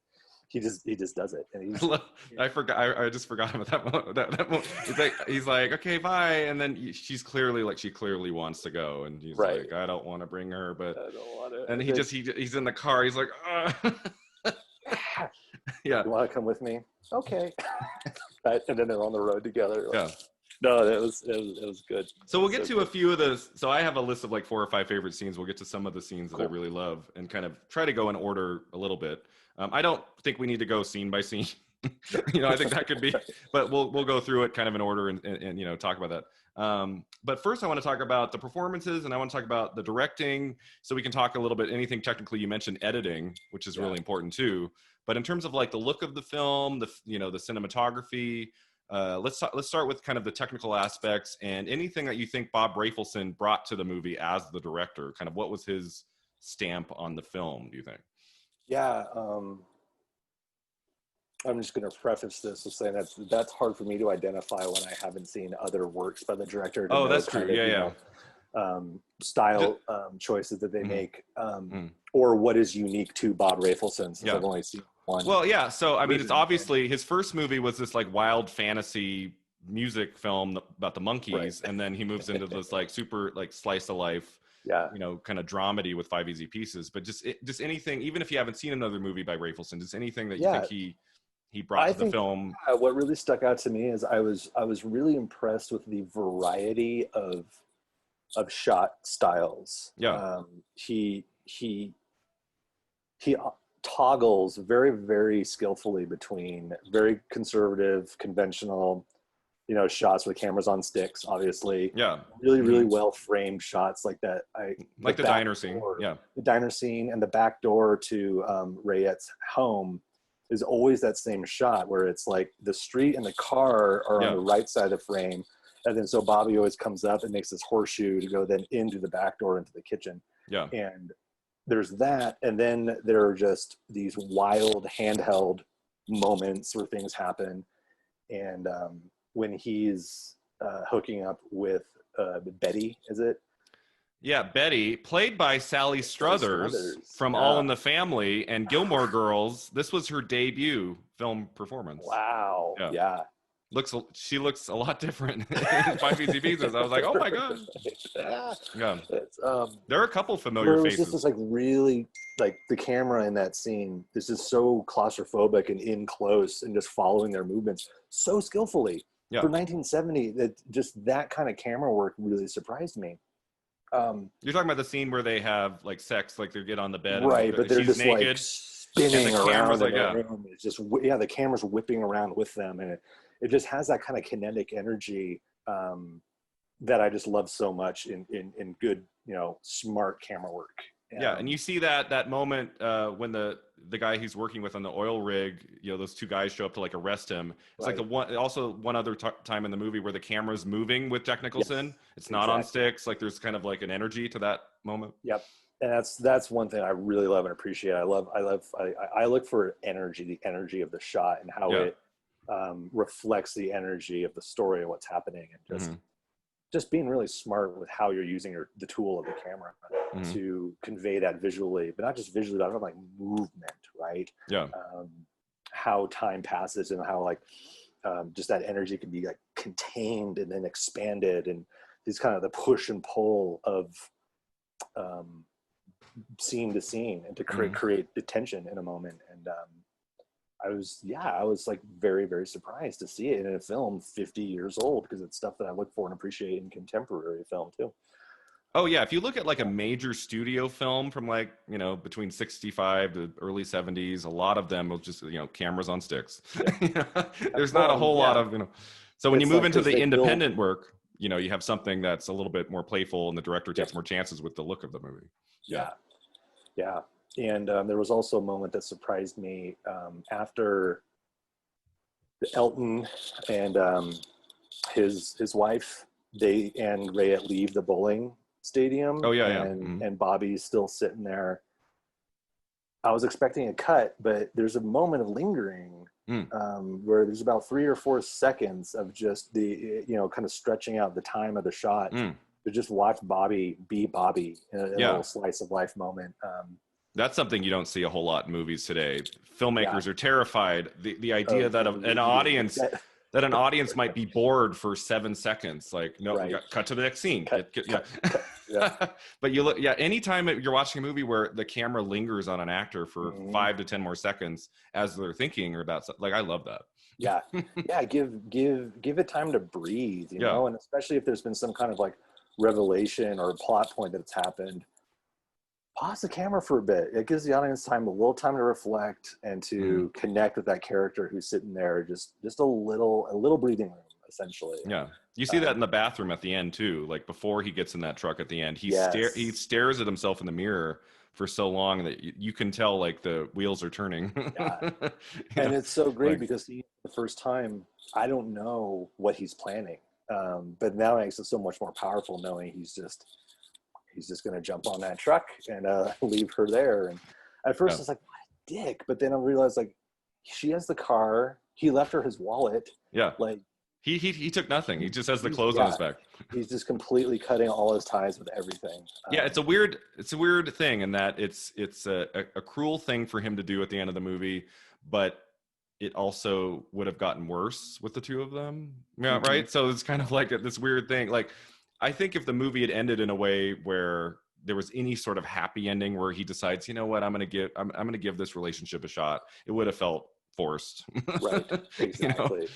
he just does it, and I just forgot about that moment. That moment. He's like, okay, bye, and then she clearly wants to go, and he's like, I don't want to bring her, but I don't want to. And he's in the car. He's like, yeah, you want to come with me? Okay. Right, and then they're on the road together. Yeah. No, it was good. So we'll get to a few of those. So I have a list of like 4 or 5 favorite scenes. We'll get to some of the scenes that I really love and kind of try to go in order a little bit. I don't think we need to go scene by scene. I think that could be, but we'll go through it kind of in order and talk about that. But first I want to talk about the performances and I want to talk about the directing, so we can talk a little bit, anything technically. You mentioned editing, which is really important too. But in terms of like the look of the film, the cinematography, let's start with kind of the technical aspects and anything that you think Bob Rafelson brought to the movie as the director. Kind of what was his stamp on the film, do you think? Yeah, I'm just going to preface this with saying that's hard for me to identify when I haven't seen other works by the director. Oh, that's true. Style choices that they make, or what is unique to Bob Rafelson, since I've only seen one. Well, yeah. So I mean, it's obviously his first movie was this like wild fantasy music film about the monkeys, and then he moves into this like super like slice of life. Kind of dramedy with 5 Easy Pieces, but just anything, even if you haven't seen another movie by Rafelson, just anything that you think he brought to the film. What really stuck out to me is I was really impressed with the variety of shot styles. He toggles very, very skillfully between very conservative, conventional, shots with cameras on sticks, obviously. Yeah. Really, really well framed shots like that. Like the diner scene. The diner scene and the back door to Rayette's home is always that same shot where it's like the street and the car are on the right side of the frame. And then so Bobby always comes up and makes this horseshoe to go then into the back door into the kitchen. Yeah. And there's that. And then there are just these wild handheld moments where things happen. And when he's hooking up with Betty, is it? Yeah, Betty, played by Sally Sally Struthers Struthers. from All Yeah. in the Family and Gilmore Girls. This was her debut film performance. Wow. Yeah. Yeah. She looks a lot different in Five Easy Pieces. I was like, oh my god. Yeah. Yeah. It's, There are a couple familiar where it was just faces. this like really like the camera in that scene is just so claustrophobic and in close and just following their movements so skillfully Yeah. for 1970. That just that kind of camera work really surprised me. You're talking about the scene where they have like sex, like they get on the bed, Right, and but they're she's just naked, like spinning and the camera's around like, in yeah, the room. It's just the camera's whipping around with them, and it just has that kind of kinetic energy that I just love so much in good, smart camera work. yeah. And you see that moment when the guy he's working with on the oil rig, those two guys show up to like arrest him. It's right. like one other time in the movie where the camera's moving with Jack Nicholson. Yes, it's not on sticks. Like there's kind of like an energy to that moment. Yep. And that's one thing I really love and appreciate. I look for energy, the energy of the shot and how it reflects the energy of the story and what's happening, and just being really smart with how you're using the tool of the camera to convey that visually, but not just visually, but like movement, right? Yeah. How time passes and how like just that energy can be like contained and then expanded, and these kind of the push and pull of scene to scene, and to create the tension in a moment. And I was like very, very surprised to see it in a film 50 years old, because it's stuff that I look for and appreciate in contemporary film too. Oh yeah, if you look at like a major studio film from like, between 65 to early 70s, a lot of them will just, cameras on sticks. There's not a whole lot of, so when you move into the independent work, you have something that's a little bit more playful, and the director takes more chances with the look of the movie. Yeah. And there was also a moment that surprised me after Elton and his wife, they and Ray leave the bowling stadium. Oh yeah, and Bobby's still sitting there. I was expecting a cut, but there's a moment of lingering where there's about 3 or 4 seconds of just the kind of stretching out the time of the shot to just watch Bobby be Bobby in a little slice of life moment. That's something you don't see a whole lot in movies today. Filmmakers are terrified. The idea that an audience might be bored for 7 seconds. Like, no, cut to the next scene. Cut. But you look, anytime you're watching a movie where the camera lingers on an actor for 5 to 10 more seconds as they're thinking or about, like, I love that. Give it time to breathe, and especially if there's been some kind of like revelation or plot point that's happened. Pause the camera for a bit. It gives the audience a little time to reflect and to connect with that character who's sitting there, just a little breathing room, essentially. Yeah, you see that in the bathroom at the end too. Like before he gets in that truck at the end, he stares at himself in the mirror for so long that you can tell like the wheels are turning. And it's so great because the first time, I don't know what he's planning, but now it makes it so much more powerful knowing he's just going to jump on that truck and leave her there. And at first it's like, what a dick. But then I realized, like, she has the car. He left her his wallet. Yeah. Like he took nothing. He just has the clothes on his back. He's just completely cutting all his ties with everything. It's a weird thing in that it's a cruel thing for him to do at the end of the movie, but it also would have gotten worse with the two of them. Yeah. Right. So it's kind of like this weird thing. Like, I think if the movie had ended in a way where there was any sort of happy ending where he decides, you know what, I'm going to give this relationship a shot, it would have felt forced. Right. Exactly.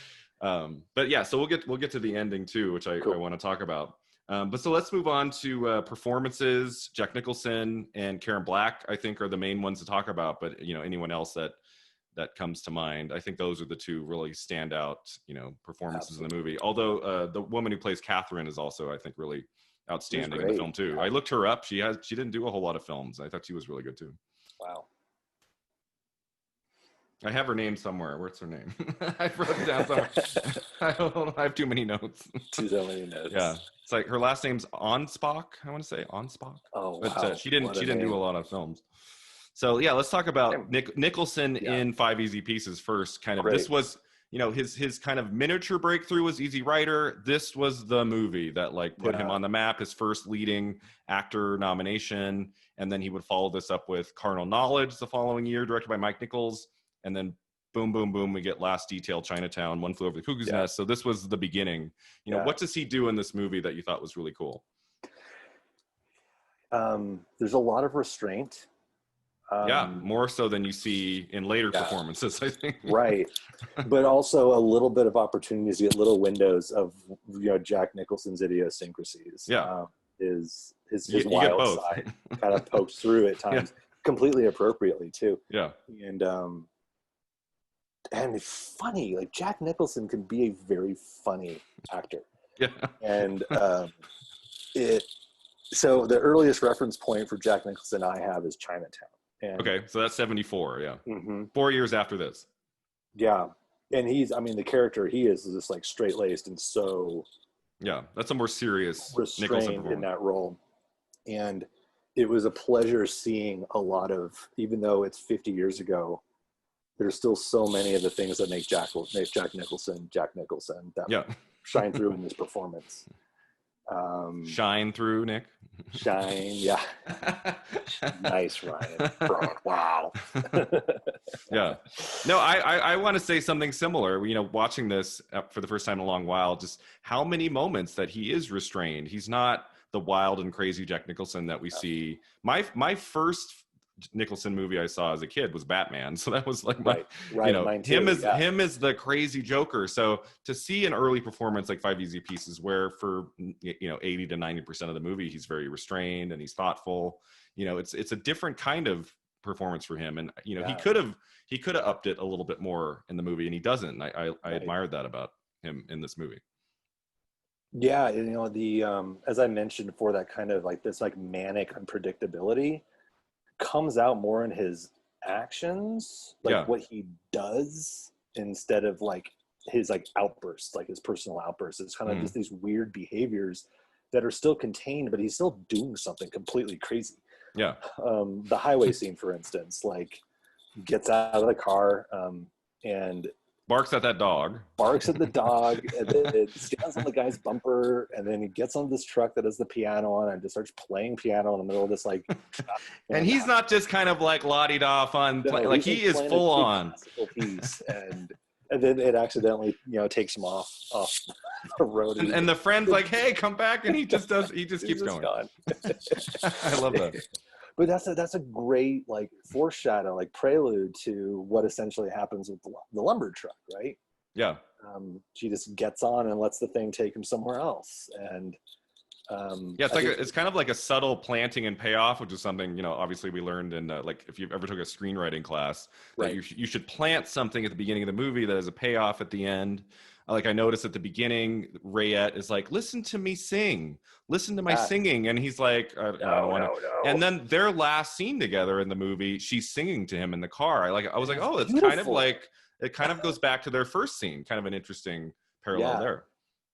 But yeah, so we'll get to the ending too, which I want to talk about. But so let's move on to performances. Jack Nicholson and Karen Black, I think, are the main ones to talk about. But anyone else that comes to mind, I think those are the two really standout, performances in the movie. Although the woman who plays Catherine is also, I think, really outstanding in the film too. I looked her up. She didn't do a whole lot of films. I thought she was really good too. Wow. I have her name somewhere. Where's her name? I wrote it down somewhere. I don't know. I have too many notes. So many notes. Yeah. It's like her last name's Onspock. I want to say Onspock. Oh, but wow. She didn't do a lot of films. So yeah, let's talk about Nicholson in Five Easy Pieces first. Kind of, this was his kind of miniature breakthrough was Easy Rider. This was the movie that like put him on the map, his first leading actor nomination. And then he would follow this up with Carnal Knowledge the following year, directed by Mike Nichols. And then boom, boom, boom, we get Last Detail, Chinatown, One Flew Over the Cuckoo's Nest. So this was the beginning. What does he do in this movie that you thought was really cool? There's a lot of restraint. More so than you see in later performances, I think. Right. But also a little bit of opportunities to get little windows of, Jack Nicholson's idiosyncrasies. His wild side kind of pokes through at times, completely appropriately too. Yeah. And it's funny, like Jack Nicholson can be a very funny actor. Yeah. And so the earliest reference point for Jack Nicholson I have is Chinatown. And, okay, so that's 74, yeah. Mm-hmm. 4 years after this. Yeah. And the character he is just like straight-laced and so... Yeah, that's a more serious restrained in that role. And it was a pleasure seeing a lot of, even though it's 50 years ago, there's still so many of the things that make Jack Nicholson that shine through in this performance. Shine through, Nick. Shine, yeah. Nice, Ryan. Wow. Yeah. No, I want to say something similar. Watching this for the first time in a long while, just how many moments that he is restrained. He's not the wild and crazy Jack Nicholson that we see. My first Nicholson movie I saw as a kid was Batman, so that was like him as the crazy Joker. So to see an early performance like Five Easy Pieces, where for 80 to 90% of the movie he's very restrained and he's thoughtful, it's a different kind of performance for him. And he could have upped it a little bit more in the movie, and he doesn't. I admired that about him in this movie. Yeah, the as I mentioned before, that kind of like this like manic unpredictability comes out more in his actions, like what he does, instead of like his like outbursts, like his personal outbursts. It's kind of just these weird behaviors that are still contained, but he's still doing something completely crazy. Yeah. The highway scene, for instance, like gets out of the car and barks at that dog. Barks at the dog, and then it stands on the guy's bumper, and then he gets on this truck that has the piano on and just starts playing piano in the middle of this like. And he's not just kind of like la-di-da fun, like he is full on. Piece, and then it accidentally takes him off the road. And the friend's like, "Hey, come back!" And he just keeps going. I love that. But that's a great like foreshadow, like prelude to what essentially happens with the lumber truck, right? Yeah. She just gets on and lets the thing take him somewhere else, and it's kind of like a subtle planting and payoff, which is something obviously we learned in like if you've ever took a screenwriting class, that you should plant something at the beginning of the movie that has a payoff at the end. Like I noticed at the beginning, Rayette is like, "Listen to me sing, listen to my singing," and he's like, "I don't want to." No. And then their last scene together in the movie, she's singing to him in the car. I was like, "Oh, it's kind of like it kind of goes back to their first scene." Kind of an interesting parallel there.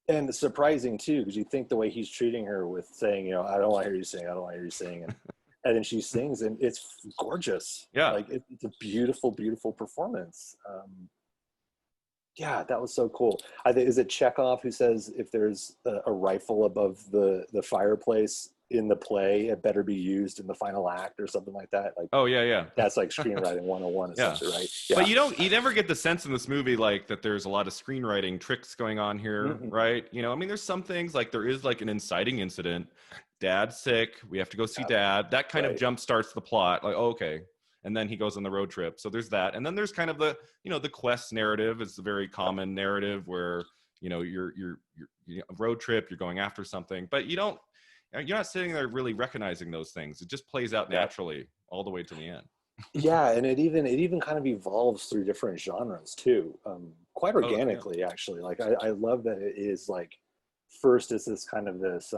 And surprising too, because you think the way he's treating her with saying, "I don't want to hear you sing, I don't want to hear you sing," and then she sings, and it's gorgeous. Yeah, like it's a beautiful, beautiful performance. Yeah, that was so cool. I think, is it Chekhov who says if there's a rifle above the fireplace in the play, it better be used in the final act or something like that? Like, oh yeah. That's like screenwriting 101 essentially, right? Yeah. But you never get the sense in this movie like that there's a lot of screenwriting tricks going on here, right? There's some things like there is like an inciting incident. Dad's sick. We have to go see Dad. That kind of jump starts the plot. Like, okay. And then he goes on the road trip. So there's that. And then there's kind of the, the quest narrative is a very common narrative where, you're road trip, you're going after something, but you're not sitting there really recognizing those things. It just plays out naturally all the way to the end. Yeah. And it even kind of evolves through different genres too. Quite organically, actually. Like I love that it is like, first is this kind of this,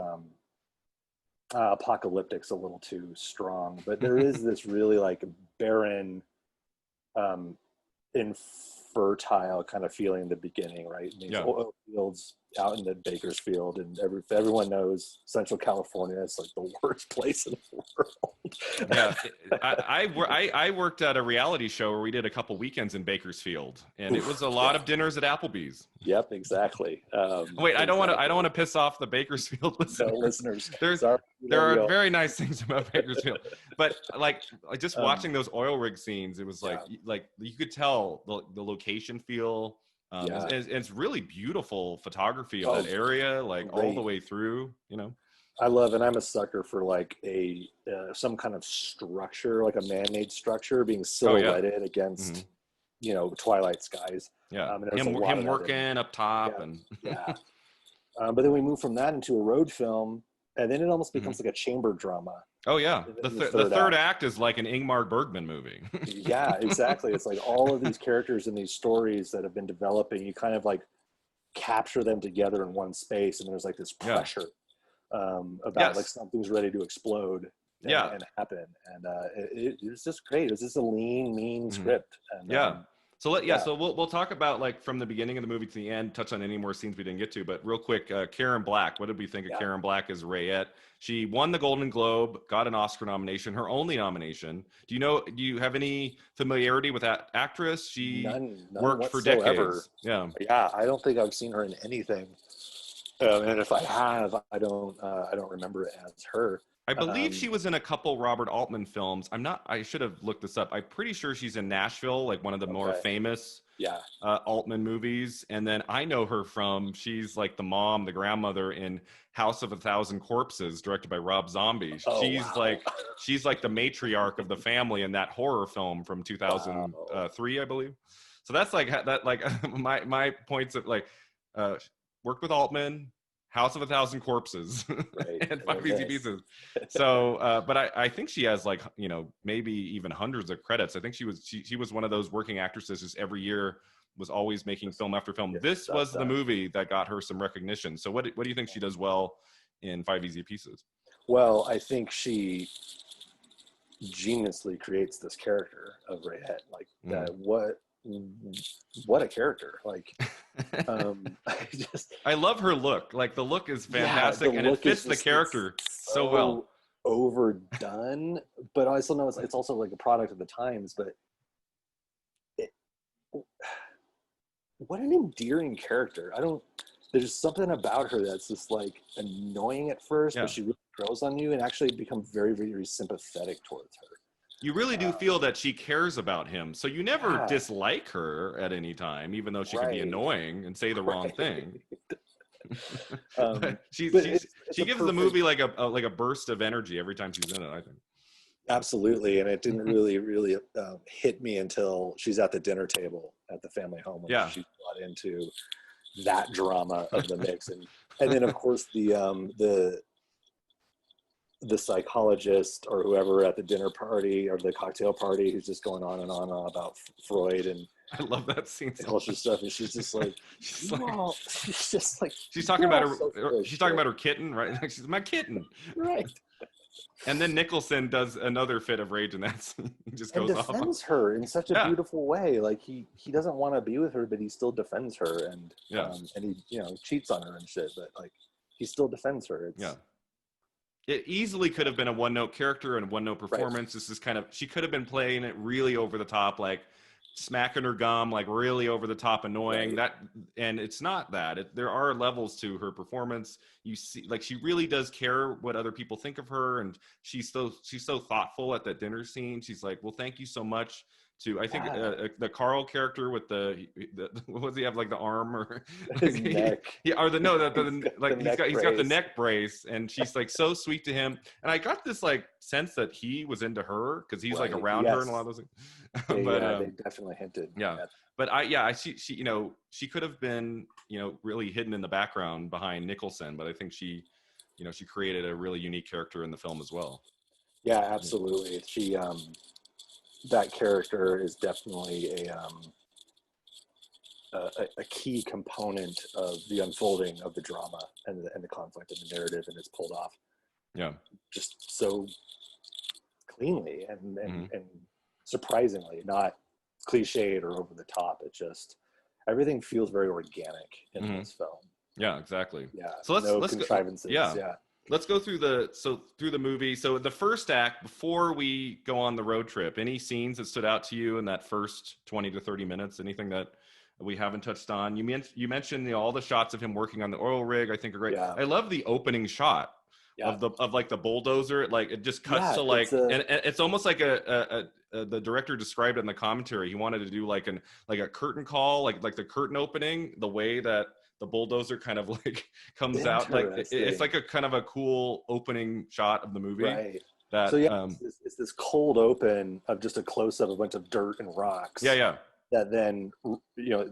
apocalyptic's a little too strong, but there is this really like barren, infernal fertile kind of feeling in the beginning, right? And these oil fields out in the Bakersfield, and everyone knows Central California is like the worst place in the world. Yeah, I worked at a reality show where we did a couple weekends in Bakersfield, and it was a lot of dinners at Applebee's. Yep, exactly. Wait, I don't want to piss off the Bakersfield listeners. No, listeners, there are very nice things about Bakersfield, but like just watching those oil rig scenes, it was like you could tell the location feel. And it's really beautiful photography of that area, like all the way through. You know, I love, and I'm a sucker for like some kind of structure, like a man-made structure being silhouetted against, you know, twilight skies. Yeah, him working up top, and but then we move from that into a road film, and then it almost becomes like a chamber drama. Oh yeah, the third act is like an Ingmar Bergman movie. Yeah, exactly. It's like all of these characters and these stories that have been developing, you kind of like capture them together in one space, and there's like this pressure about like something's ready to explode and happen. And it's just great. It's just a lean, mean script. And, So we'll talk about like from the beginning of the movie to the end, touch on any more scenes we didn't get to, but real quick, Karen Black, what did we think of Karen Black as Rayette? She won the Golden Globe, got an Oscar nomination, her only nomination. Do you have any familiarity with that actress? She none worked whatsoever. For decades. Yeah, I don't think I've seen her in anything. And if I have, I don't remember it as her. I believe she was in a couple Robert Altman films. I should have looked this up. I'm pretty sure she's in Nashville, like one of the more famous Altman movies. And then I know her from, she's like the grandmother in House of a Thousand Corpses, directed by Rob Zombie. She's like the matriarch of the family in that horror film from 2003, I believe. So that's like that, like my points of like, worked with Altman, House of a Thousand Corpses, and 5 Easy Pieces. So, but I think she has like, you know, maybe even hundreds of credits. I think she was one of those working actresses just every year was always making film after film. This was the movie that got her some recognition. So what do you think she does well in 5 Easy Pieces? Well, I think she geniusly creates this character of Rayette. Like that, what a character. Like I love her look. Like the look is fantastic, and it fits the character so well. Overdone, but I also know it's also like a product of the times. But what an endearing character. There's something about her that's just like annoying at first, but she really grows on you and actually becomes very, very sympathetic towards her. You really do feel that she cares about him. So you never dislike her at any time, even though she can be annoying and say the wrong thing. She gives the movie like a burst of energy every time she's in it, I think. Absolutely. And it didn't really hit me until she's at the dinner table at the family home when she's brought into that drama of the mix. And then of course the psychologist or whoever at the dinner party or the cocktail party who's just going on and on about Freud and I love that scene. All this stuff, and she's just like, she's talking about her kitten, right? Like, she's my kitten, right? And then Nicholson does another fit of rage in that scene. He just goes off. Defends her in such a beautiful way. Like he doesn't want to be with her, but he still defends her, and he cheats on her and shit, but like he still defends her. It easily could have been a one-note character and a one-note performance. This is kind of, she could have been playing it really over the top, like smacking her gum, like really over the top annoying. And it's not that. There are levels to her performance. You see, like she really does care what other people think of her, and she's so thoughtful at that dinner scene. She's like, well, thank you so much. I think the Carl character with the what does he have, like the arm or his neck? He's got the neck brace, and she's like so sweet to him. And I got this like sense that he was into her because he's like around her and a lot of those things. They definitely hinted. But she could have been really hidden in the background behind Nicholson, but I think she created a really unique character in the film as well. Yeah, absolutely. She that character is definitely a key component of the unfolding of the drama and the conflict and the narrative, and it's pulled off just so cleanly and surprisingly, not cliched or over the top. It just, everything feels very organic in this film. Yeah, exactly. Yeah. So let's contrivances. Go, yeah. Let's go through the movie. So the first act, before we go on the road trip, any scenes that stood out to you in that first 20 to 30 minutes? Anything that we haven't touched on? You mentioned all the shots of him working on the oil rig, I think are great. Yeah. I love the opening shot of like the bulldozer. Like it just cuts to like, and it's almost like the director described it in the commentary. He wanted to do like a curtain call, like the curtain opening, the way that the bulldozer kind of like comes out, like it's like a kind of a cool opening shot of the movie. Right. That, so it's this cold open of just a close up of a bunch of dirt and rocks. Yeah. That then, you know,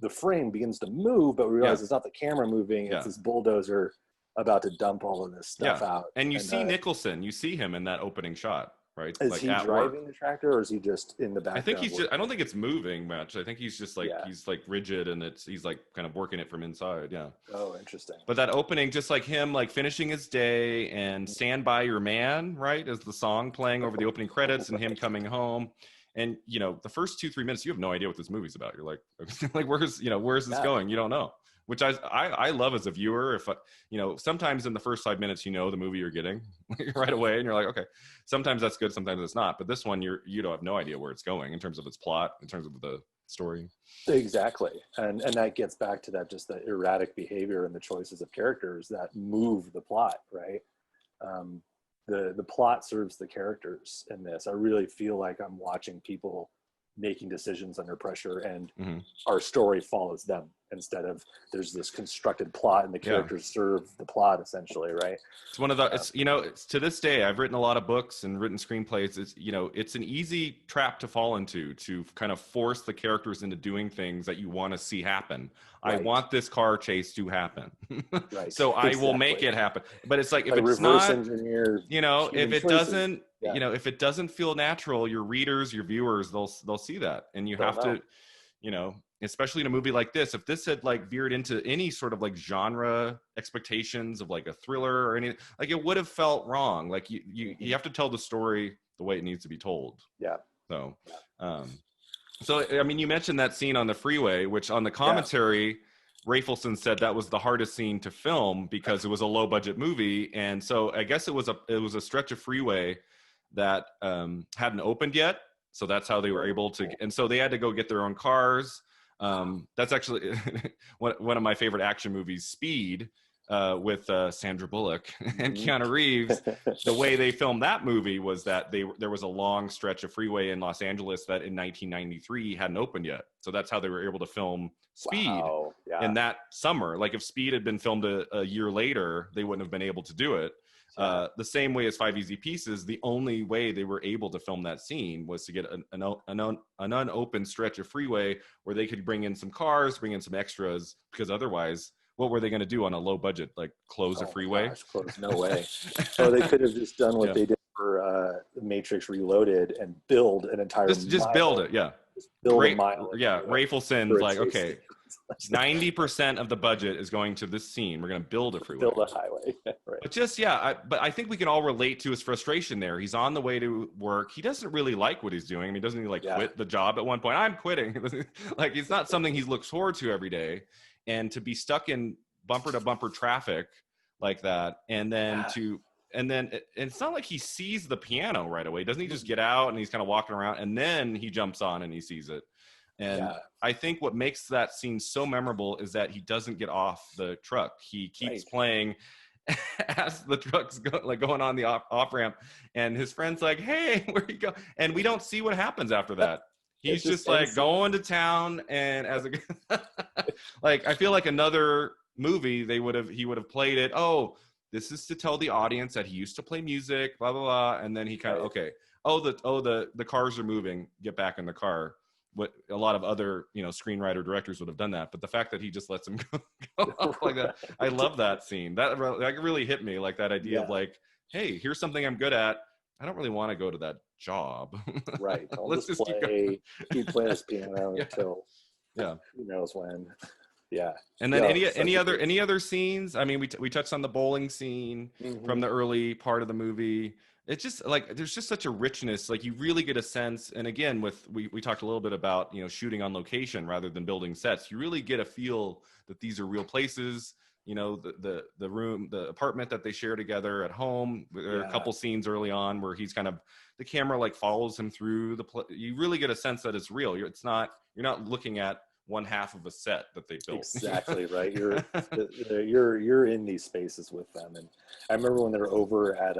the frame begins to move, but we realize it's not the camera moving; it's this bulldozer about to dump all of this stuff out. And you see Nicholson, you see him in that opening shot. Right? Is like he driving the tractor, or is he just in the background? I think he's just. I don't think it's moving much. I think he's just like he's like rigid, and he's like kind of working it from inside. Yeah. Oh, interesting. But that opening, just like him, like finishing his day and "Stand by Your Man," right, as the song playing over the opening credits, and him coming home. And you know, the first 2-3 minutes, you have no idea what this movie's about. You're like, like where's this going? You don't know. Which I love as a viewer. If sometimes in the first 5 minutes, the movie you're getting right away, and you're like, okay. Sometimes that's good, sometimes it's not. But this one, you don't have no idea where it's going in terms of its plot, in terms of the story. Exactly, and that gets back to that, just the erratic behavior and the choices of characters that move the plot, right? The plot serves the characters in this. I really feel like I'm watching people making decisions under pressure, and our story follows them instead of there's this constructed plot and the characters serve the plot, essentially, right? It's one of the it's to this day, I've written a lot of books and written screenplays. It's an easy trap to fall into, to kind of force the characters into doing things that you want to see happen. Right. I want this car chase to happen. Right. So I will make it happen. But it's like, if it's not, if it doesn't, if it doesn't feel natural, your readers, your viewers, they'll see that. And you have to, especially in a movie like this, if this had like veered into any sort of like genre expectations of like a thriller or anything, like it would have felt wrong. Like you have to tell the story the way it needs to be told. Yeah. So I mean, you mentioned that scene on the freeway, which on the commentary, Rafelson said that was the hardest scene to film because it was a low budget movie. And so I guess it was a stretch of freeway that hadn't opened yet. So that's how they were able to, and so they had to go get their own cars. That's actually one of my favorite action movies, Speed, with Sandra Bullock and Keanu Reeves. The way they filmed that movie was that there was a long stretch of freeway in Los Angeles that in 1993 hadn't opened yet. So that's how they were able to film Speed in that summer. Like if Speed had been filmed a year later, they wouldn't have been able to do it. The same way as 5 Easy Pieces, the only way they were able to film that scene was to get an unopened stretch of freeway where they could bring in some cars, bring in some extras, because otherwise, what were they going to do on a low budget, like close a freeway? Gosh, no way. So they could have just done what they did for Matrix Reloaded and build an entire just build it, Just build a mile. Yeah, Rafelson's like, okay, 90% of the budget is going to this scene. We're going to build a freeway. Build a highway. Right. But just, but I think we can all relate to his frustration there. He's on the way to work. He doesn't really like what he's doing. I mean, he doesn't like quit the job at one point. I'm quitting. Like, it's not something he looks forward to every day. And to be stuck in bumper to bumper traffic like that. And then it's not like he sees the piano right away. Doesn't he just get out and he's kind of walking around and then he jumps on and he sees it. And I think what makes that scene so memorable is that he doesn't get off the truck. He keeps playing as the truck's going on the off ramp, and his friend's like, "Hey, where you go?" And we don't see what happens after that. He's just like going to town, and as a like, I feel like another movie he would have played it. Oh, this is to tell the audience that he used to play music, blah blah blah, and then he kind of the cars are moving, get back in the car. What a lot of other screenwriter directors would have done that, but the fact that he just lets him go off like that, I love that scene. That really hit me, like that idea of like, hey, here's something I'm good at. I don't really want to go to that job. Right. Let's just keep playing this piano until who knows when. Yeah. And then any other scenes? I mean, we touched on the bowling scene from the early part of the movie. it's just like there's just such a richness. Like you really get a sense, and again, with we talked a little bit about, you know, shooting on location rather than building sets. You really get a feel that these are real places. You know, the room, the apartment that they share together at home. There are a couple scenes early on where he's kind of, the camera like follows him through you really get a sense that it's real. You're not looking at one half of a set that they built. Exactly right. You're in these spaces with them. And I remember when they were over at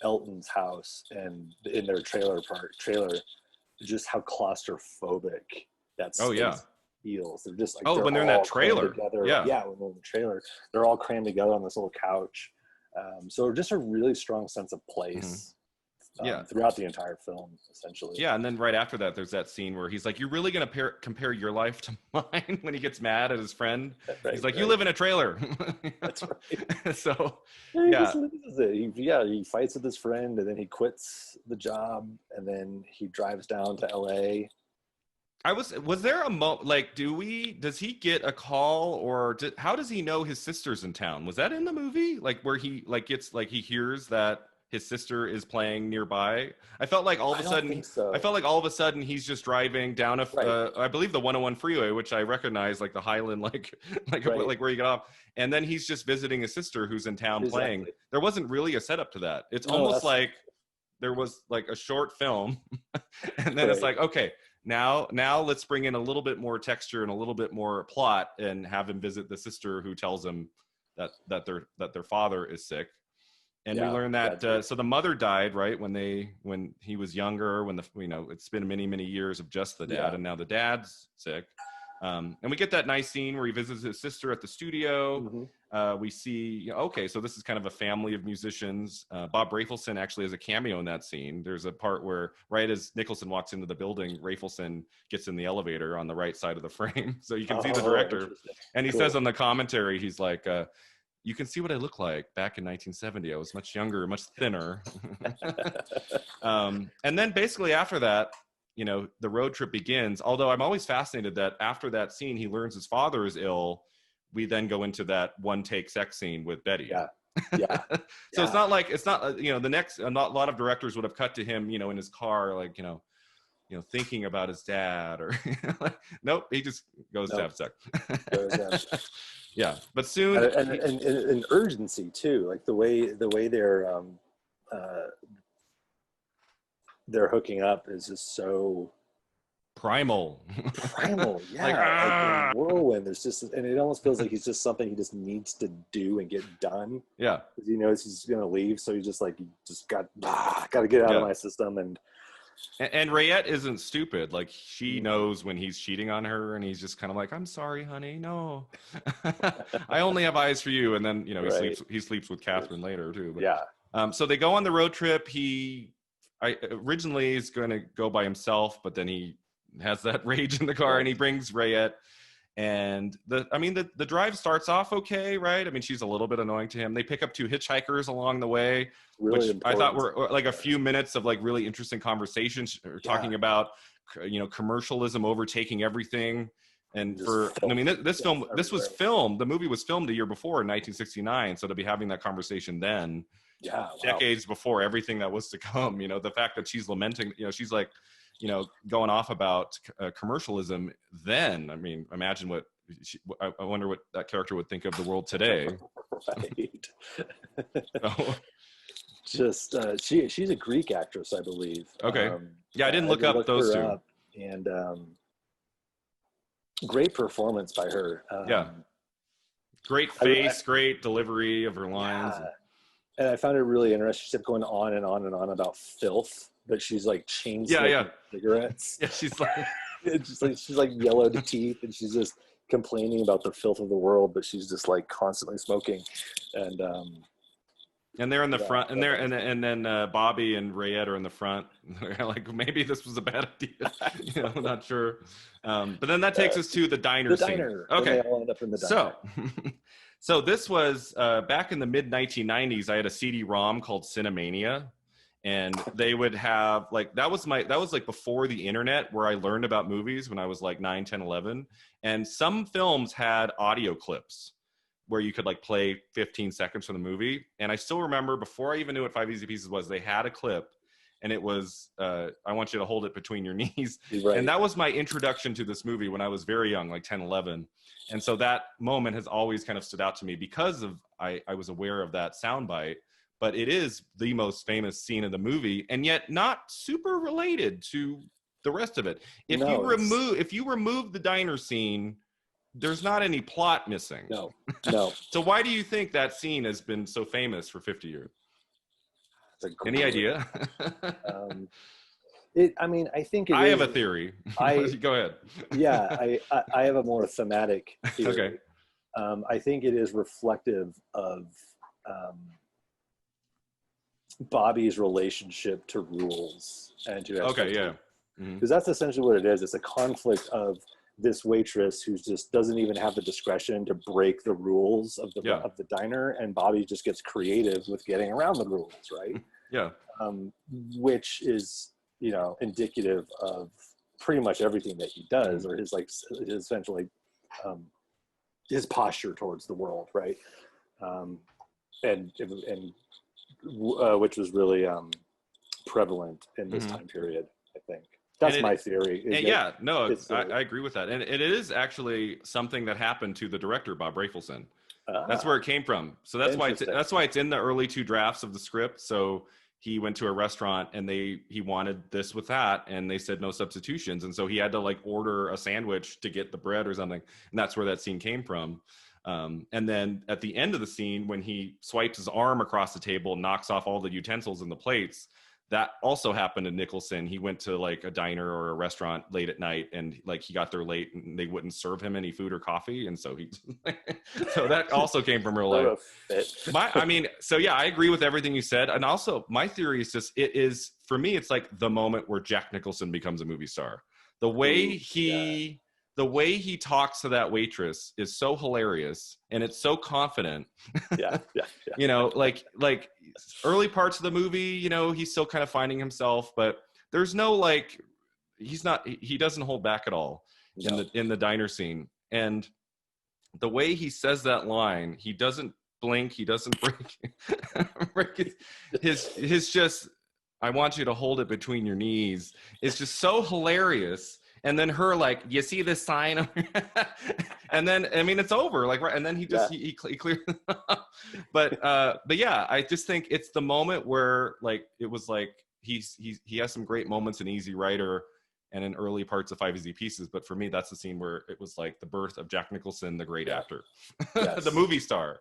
Elton's house and in their trailer, just how claustrophobic that space feels. They're just like, when they're in that trailer together. When they're in the trailer, they're all crammed together on this little couch. So just a really strong sense of place. Throughout the entire film, essentially. Yeah, and then right after that, there's that scene where he's like, "You're really gonna compare your life to mine?" When he gets mad at his friend, he's like, "You live in a trailer." That's right. So he just loses it. He fights with his friend, and then he quits the job, and then he drives down to LA. Was there a like, does he get a call, or how does he know his sister's in town? Was that in the movie? Like where he like gets, like he hears that his sister is playing nearby? I felt like all of a sudden he's just driving down I believe the 101 freeway, which I recognize, like the Highland, like where you get off, and then he's just visiting his sister who's in town playing. There wasn't really a setup to that. It's almost like there was like a short film, and then it's like, okay, now let's bring in a little bit more texture and a little bit more plot, and have him visit the sister who tells him that their father is sick. And we learned that so the mother died right when he was younger, it's been many years of just the dad, and now the dad's sick. And we get that nice scene where he visits his sister at the studio. We see, so this is kind of a family of musicians. Bob Rafelson actually has a cameo in that scene. There's a part where right as Nicholson walks into the building, Rafelson gets in the elevator on the right side of the frame, so you can see the director. And he says on the commentary, he's like, "You can see what I look like back in 1970. I was much younger, much thinner." And then basically after that, the road trip begins. Although I'm always fascinated that after that scene, he learns his father is ill. We then go into that one take sex scene with Betty. So it's not the next, a lot of directors would have cut to him, in his car, like, thinking about his dad, or nope, he just goes to have sex. Yeah, but soon and urgency too, like the way they're hooking up is just so primal. Like whirlwind. There's just, and it almost feels like he's just something he just needs to do and get done. Because he knows he's gonna leave, so he's just like, got to get out of my system. And Rayette isn't stupid. Like, she knows when he's cheating on her, and he's just kind of like, "I'm sorry, honey, no, I only have eyes for you." And then he sleeps with Catherine later too. But, so they go on the road trip. Originally is going to go by himself, but then he has that rage in the car, and he brings Rayette. And the drive starts off okay, right? I mean, she's a little bit annoying to him. They pick up 2 hitchhikers along the way, which I thought were like a few minutes of like really interesting conversations, talking about, commercialism overtaking everything. And the movie was filmed a year before in 1969. So to be having that conversation then, decades before everything that was to come, the fact that she's lamenting, she's like, going off about commercialism then. I mean, imagine I wonder what that character would think of the world today. Just she's a Greek actress, I believe. Okay. I didn't look up those two. And great performance by her. Great face, great delivery of her lines. And I found it really interesting. She kept going on and on and on about filth, but she's like chain smoking cigarettes. She's like, it's just like she's like yellowed teeth, and she's just complaining about the filth of the world, but she's just like constantly smoking. And they're in the front, and then Bobby and Rayette are in the front. They're like, maybe this was a bad idea. I'm not sure. But then that takes us to the diner scene. Diner. Okay. They all end up in the diner. So this was back in the mid 1990s. I had a CD-ROM called Cinemania, and they would have like that was like before the internet, where I learned about movies when I was like 9, 10, 11. And some films had audio clips where you could like play 15 seconds from the movie. And I still remember before I even knew what Five Easy Pieces was, they had a clip, and it was I want you to hold it between your knees. Right. And that was my introduction to this movie when I was very young, like 10, 11. And so that moment has always kind of stood out to me because of I was aware of that soundbite. But it is the most famous scene of the movie, and yet not super related to the rest of it. If you remove the diner scene, there's not any plot missing. No. So why do you think that scene has been so famous for 50 years? Any idea? I think I have a theory. Go ahead. Yeah, I have a more thematic theory. Okay. I think it is reflective of Bobby's relationship to rules and to okay, yeah, because that's essentially what it is. It's a conflict of this waitress who just doesn't even have the discretion to break the rules of the diner, and Bobby just gets creative with getting around the rules, right? Yeah. Which is, indicative of pretty much everything that he does, or his essentially his posture towards the world, right? And which was really prevalent in this time period, I think. That's my theory. I agree with that. And it is actually something that happened to the director, Bob Rafelson. That's where it came from. So that's why it's in the early 2 drafts of the script. So he went to a restaurant and he wanted this with that, and they said no substitutions. And so he had to like order a sandwich to get the bread or something. And that's where that scene came from. And then at the end of the scene, when he swipes his arm across the table and knocks off all the utensils and the plates, that also happened to Nicholson. He went to like a diner or a restaurant late at night, and like he got there late and they wouldn't serve him any food or coffee. And so so that also came from real life. I agree with everything you said. And also my theory is just, for me, it's like the moment where Jack Nicholson becomes a movie star. The way he talks to that waitress is so hilarious, and it's so confident. Yeah. Like early parts of the movie, he's still kind of finding himself, but there's no he doesn't hold back at all in the diner scene. And the way he says that line, he doesn't blink, he doesn't break his just, I want you to hold it between your knees. It's just so hilarious. And then her like, you see this sign? And then, it's over. Like, right. And then he just, he cleared. But yeah, I just think it's the moment where like, it was like, he has some great moments in Easy Rider and in early parts of Five Easy Pieces. But for me, that's the scene where it was like the birth of Jack Nicholson, the great actor, the movie star,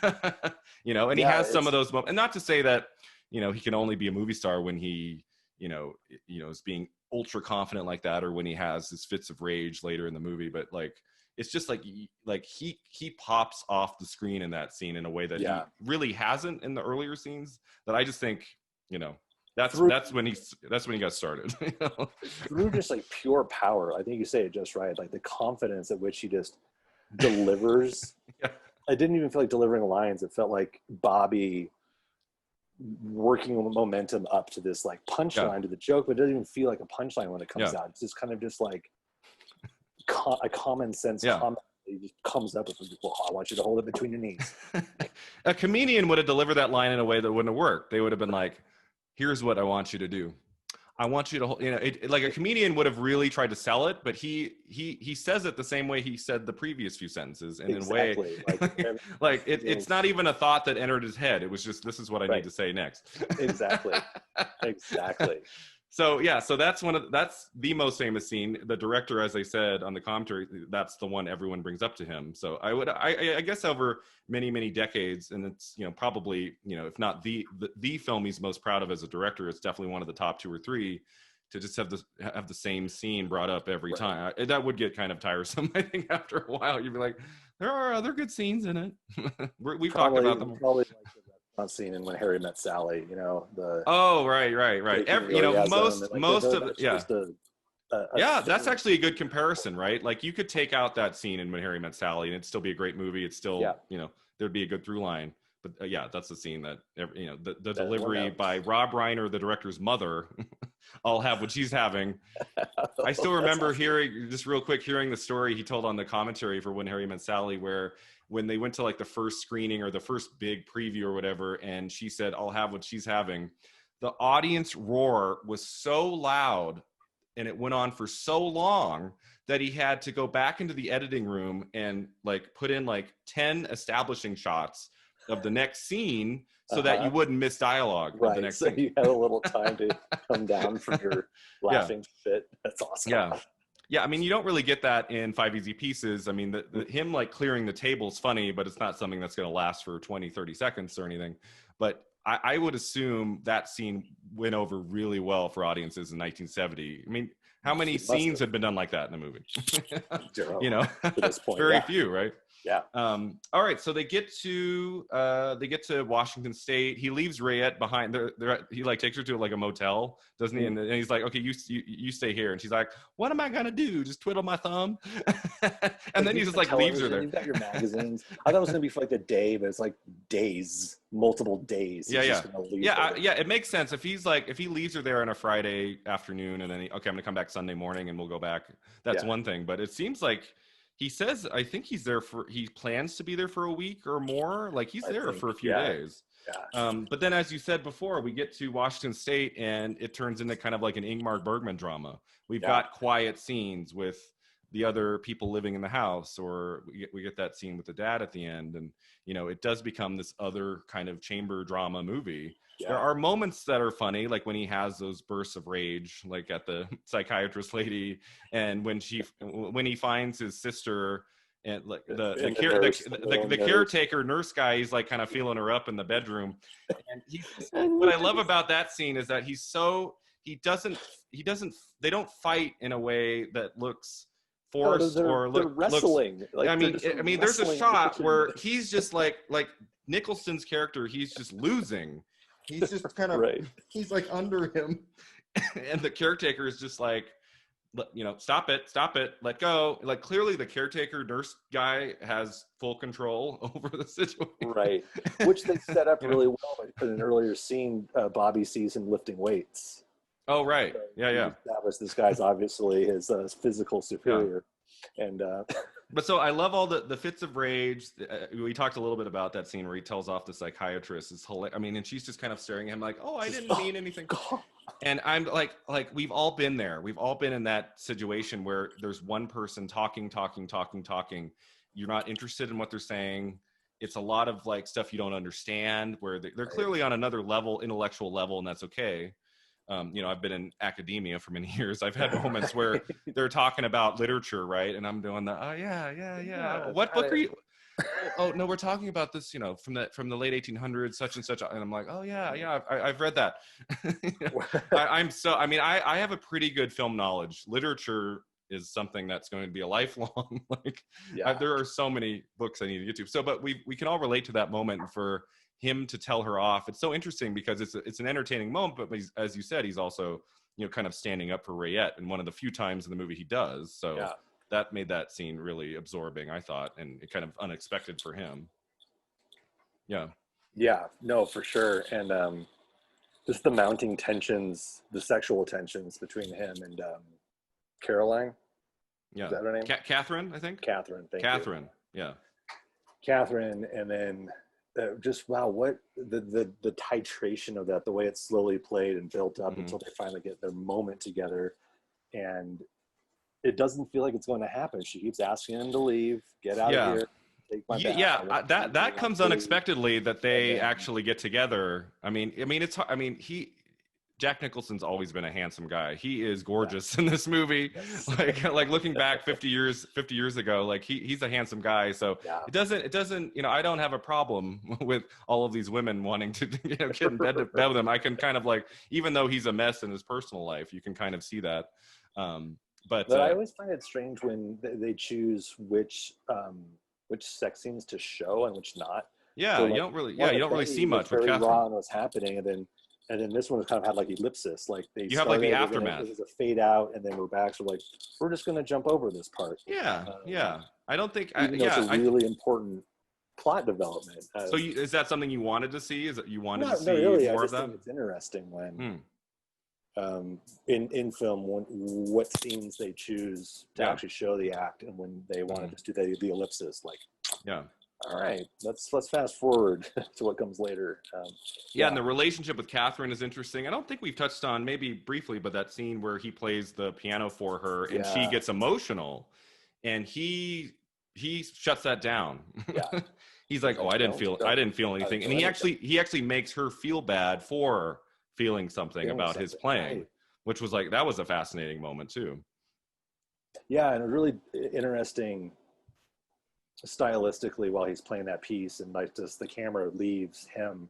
and he has some of those moments. And not to say that, he can only be a movie star when he, is being ultra confident like that, or when he has his fits of rage later in the movie. But like, it's just like he pops off the screen in that scene in a way that he really hasn't in the earlier scenes, that I just think, that's when he got started. Through just like pure power. I think you say it just right. Like the confidence at which he just delivers. I didn't even feel like delivering lines. It felt like Bobby working momentum up to this like punchline to the joke, but it doesn't even feel like a punchline when it comes out. It's just kind of just like a common sense comment. It just comes up with, well, I want you to hold it between your knees. A comedian would have delivered that line in a way that wouldn't have worked. They would have been like, here's what I want you to do. I want you to hold, like a comedian would have really tried to sell it, but he says it the same way he said the previous few sentences, and in a way, like it's not even a thought that entered his head. It was just, this is what I need to say next. Exactly. So that's that's the most famous scene. The director, as I said on the commentary, that's the one everyone brings up to him. So I guess over many, many decades, and it's, probably, if not the film he's most proud of as a director, it's definitely one of the top 2 or 3, to just have the same scene brought up every time. That would get kind of tiresome, I think, after a while. You'd be like, there are other good scenes in it. We've talked about them. Probably like not seen in When Harry Met Sally, right. Most of it, that's actually a good comparison, right? Like you could take out that scene in When Harry Met Sally and it'd still be a great movie. It's still, there'd be a good through line. but yeah, that's the scene that the delivery by Rob Reiner, the director's mother. I'll have what she's having. I still remember hearing the story he told on the commentary for When Harry Met Sally, where when they went to like the first screening or the first big preview or whatever, and she said, "I'll have what she's having." The audience roar was so loud and it went on for so long that he had to go back into the editing room and like put in like 10 establishing shots of the next scene so that you wouldn't miss dialogue of the next scene. You had a little time to come down from your laughing fit. That's awesome. Yeah, I mean, you don't really get that in Five Easy Pieces. I mean, him like clearing the table is funny, but it's not something that's going to last for 20, 30 seconds or anything. But I would assume that scene went over really well for audiences in 1970. I mean, how many scenes had been done like that in a movie? Zero, you know, to this point, very few, right? Yeah. All right. So they get to Washington State. He leaves Rayette behind. He like takes her to like a motel, doesn't he? And he's like, "Okay, you stay here." And she's like, "What am I gonna do? Just twiddle my thumb?" And then he just like leaves her there. You've got your magazines. I thought it was gonna be for like a day, but it's like days, multiple days. Yeah. It makes sense if he leaves her there on a Friday afternoon, and then I'm gonna come back Sunday morning, and we'll go back. That's one thing. But it seems like. He says, I think he plans to be there for a week or more. Like he's there for a few days. Yeah. But then as you said before, we get to Washington State and it turns into kind of like an Ingmar Bergman drama. We've got quiet scenes with the other people living in the house, or we get that scene with the dad at the end. And, it does become this other kind of chamber drama movie. Yeah. There are moments that are funny, like when he has those bursts of rage, like at the psychiatrist lady, and when he finds his sister, and like the caretaker nurse guy, he's like kind of feeling her up in the bedroom. And what I love about that scene is that they don't fight in a way that looks forced or wrestling. There's a shot where he's just like Nicholson's character, he's just losing. He's just kind of, he's like under him. And the caretaker is just like, stop it, let go. Like clearly the caretaker nurse guy has full control over the situation. Right. Which they set up really well. In an earlier scene, Bobby sees him lifting weights. Oh, right. So this guy's obviously his physical superior. Yeah. And but so I love all the fits of rage. We talked a little bit about that scene where he tells off the psychiatrist. It's hilarious. I mean, and she's just kind of staring at him like, "Oh, I didn't mean anything." And I'm like we've all been there. We've all been in that situation where there's one person talking. You're not interested in what they're saying. It's a lot of like stuff you don't understand, where they're clearly on another level, intellectual level, and that's okay. I've been in academia for many years. I've had moments where they're talking about literature, right? And I'm doing what book are you? Oh no, we're talking about this, from the late 1800s, such and such. And I'm like, oh yeah, I've read that. I have a pretty good film knowledge. Literature is something that's going to be a lifelong. There are so many books I need to get to. So, but we can all relate to that moment for him to tell her off. It's so interesting because it's an entertaining moment, but as you said, he's also kind of standing up for Rayette, and one of the few times in the movie he does. So that made that scene really absorbing, I thought, and it kind of unexpected for him. Yeah, no, for sure. And just the mounting tensions, the sexual tensions between him and Caroline. Yeah, is that her name? Catherine, I think. Catherine. Catherine. Yeah. Catherine, and then. Just wow, what the titration of that, the way it's slowly played and built up until they finally get their moment together, and it doesn't feel like it's going to happen. She keeps asking him to leave, get out of here, take my bath. That comes unexpectedly that they actually get together. Jack Nicholson's always been a handsome guy. He is gorgeous in this movie. Yes. Like looking back 50 years ago, like he's a handsome guy. So it doesn't, I don't have a problem with all of these women wanting to, get in bed with him. I can kind of even though he's a mess in his personal life, you can kind of see that. But I always find it strange when they choose which sex scenes to show and which not. Yeah. So you don't really see much with Catherine. Raw on what's happening. And then this one kind of had like ellipsis, like you have like the aftermath. It was a fade out, and then we're back. So we're just going to jump over this part. Yeah. I don't think it's a really important plot development. So is that something you wanted to see? Is that you wanted to see not really. more I of just that? think it's interesting when in film what scenes they choose to actually show the act, and when they want to just do the ellipsis, like all right, let's fast forward to what comes later. And the relationship with Catherine is interesting. I don't think we've touched on, maybe briefly, but that scene where he plays the piano for her and she gets emotional, and he shuts that down. He's like, oh, I didn't feel anything, and he actually makes her feel bad for feeling something about his playing, which was like, that was a fascinating moment too. Yeah, and a really interesting stylistically while he's playing that piece, and like just the camera leaves him,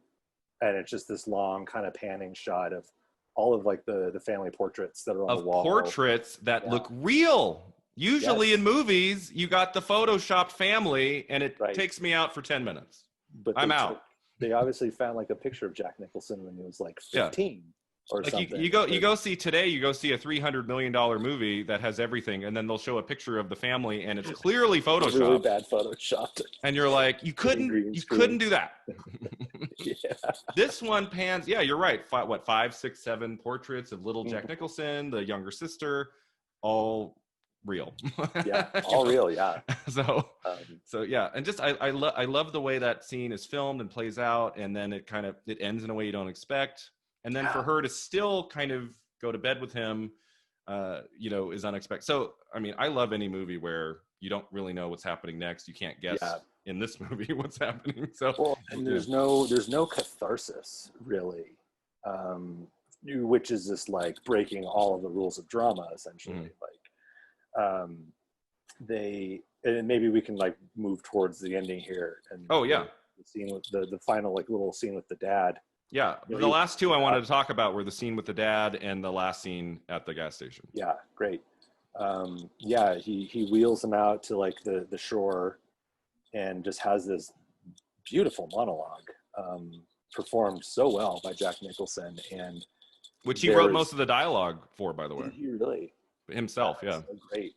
and it's just this long kind of panning shot of all of like the family portraits that are on the wall. Portraits that look real. Usually in movies, you got the photoshopped family, and it takes me out for 10 minutes. But I'm out. They obviously found like a picture of Jack Nicholson when he was like 15 or like something. You go see today, you go see a $300 million movie that has everything, and then they'll show a picture of the family, and it's clearly photoshopped. Really bad photoshopped. And you're like, you couldn't do that. This one pans. Yeah, you're right. 5, 6, 7 portraits of little Jack Nicholson, the younger sister, all real. All real. Yeah. So yeah, and just I love the way that scene is filmed and plays out, and then it ends in a way you don't expect, and then for her to still kind of go to bed with him, is unexpected. So I mean, I love any movie where you don't really know what's happening next. You can't guess in this movie what's happening. So and there's no catharsis really, which is just like breaking all of the rules of drama essentially. And maybe we can like move towards the ending here, and the scene with the final like little scene with the dad. The last two I wanted to talk about were the scene with the dad and the last scene at the gas station. Great. He wheels him out to like the shore and just has this beautiful monologue performed so well by Jack Nicholson, and which he wrote most of the dialogue for, by the way. He really himself. So great.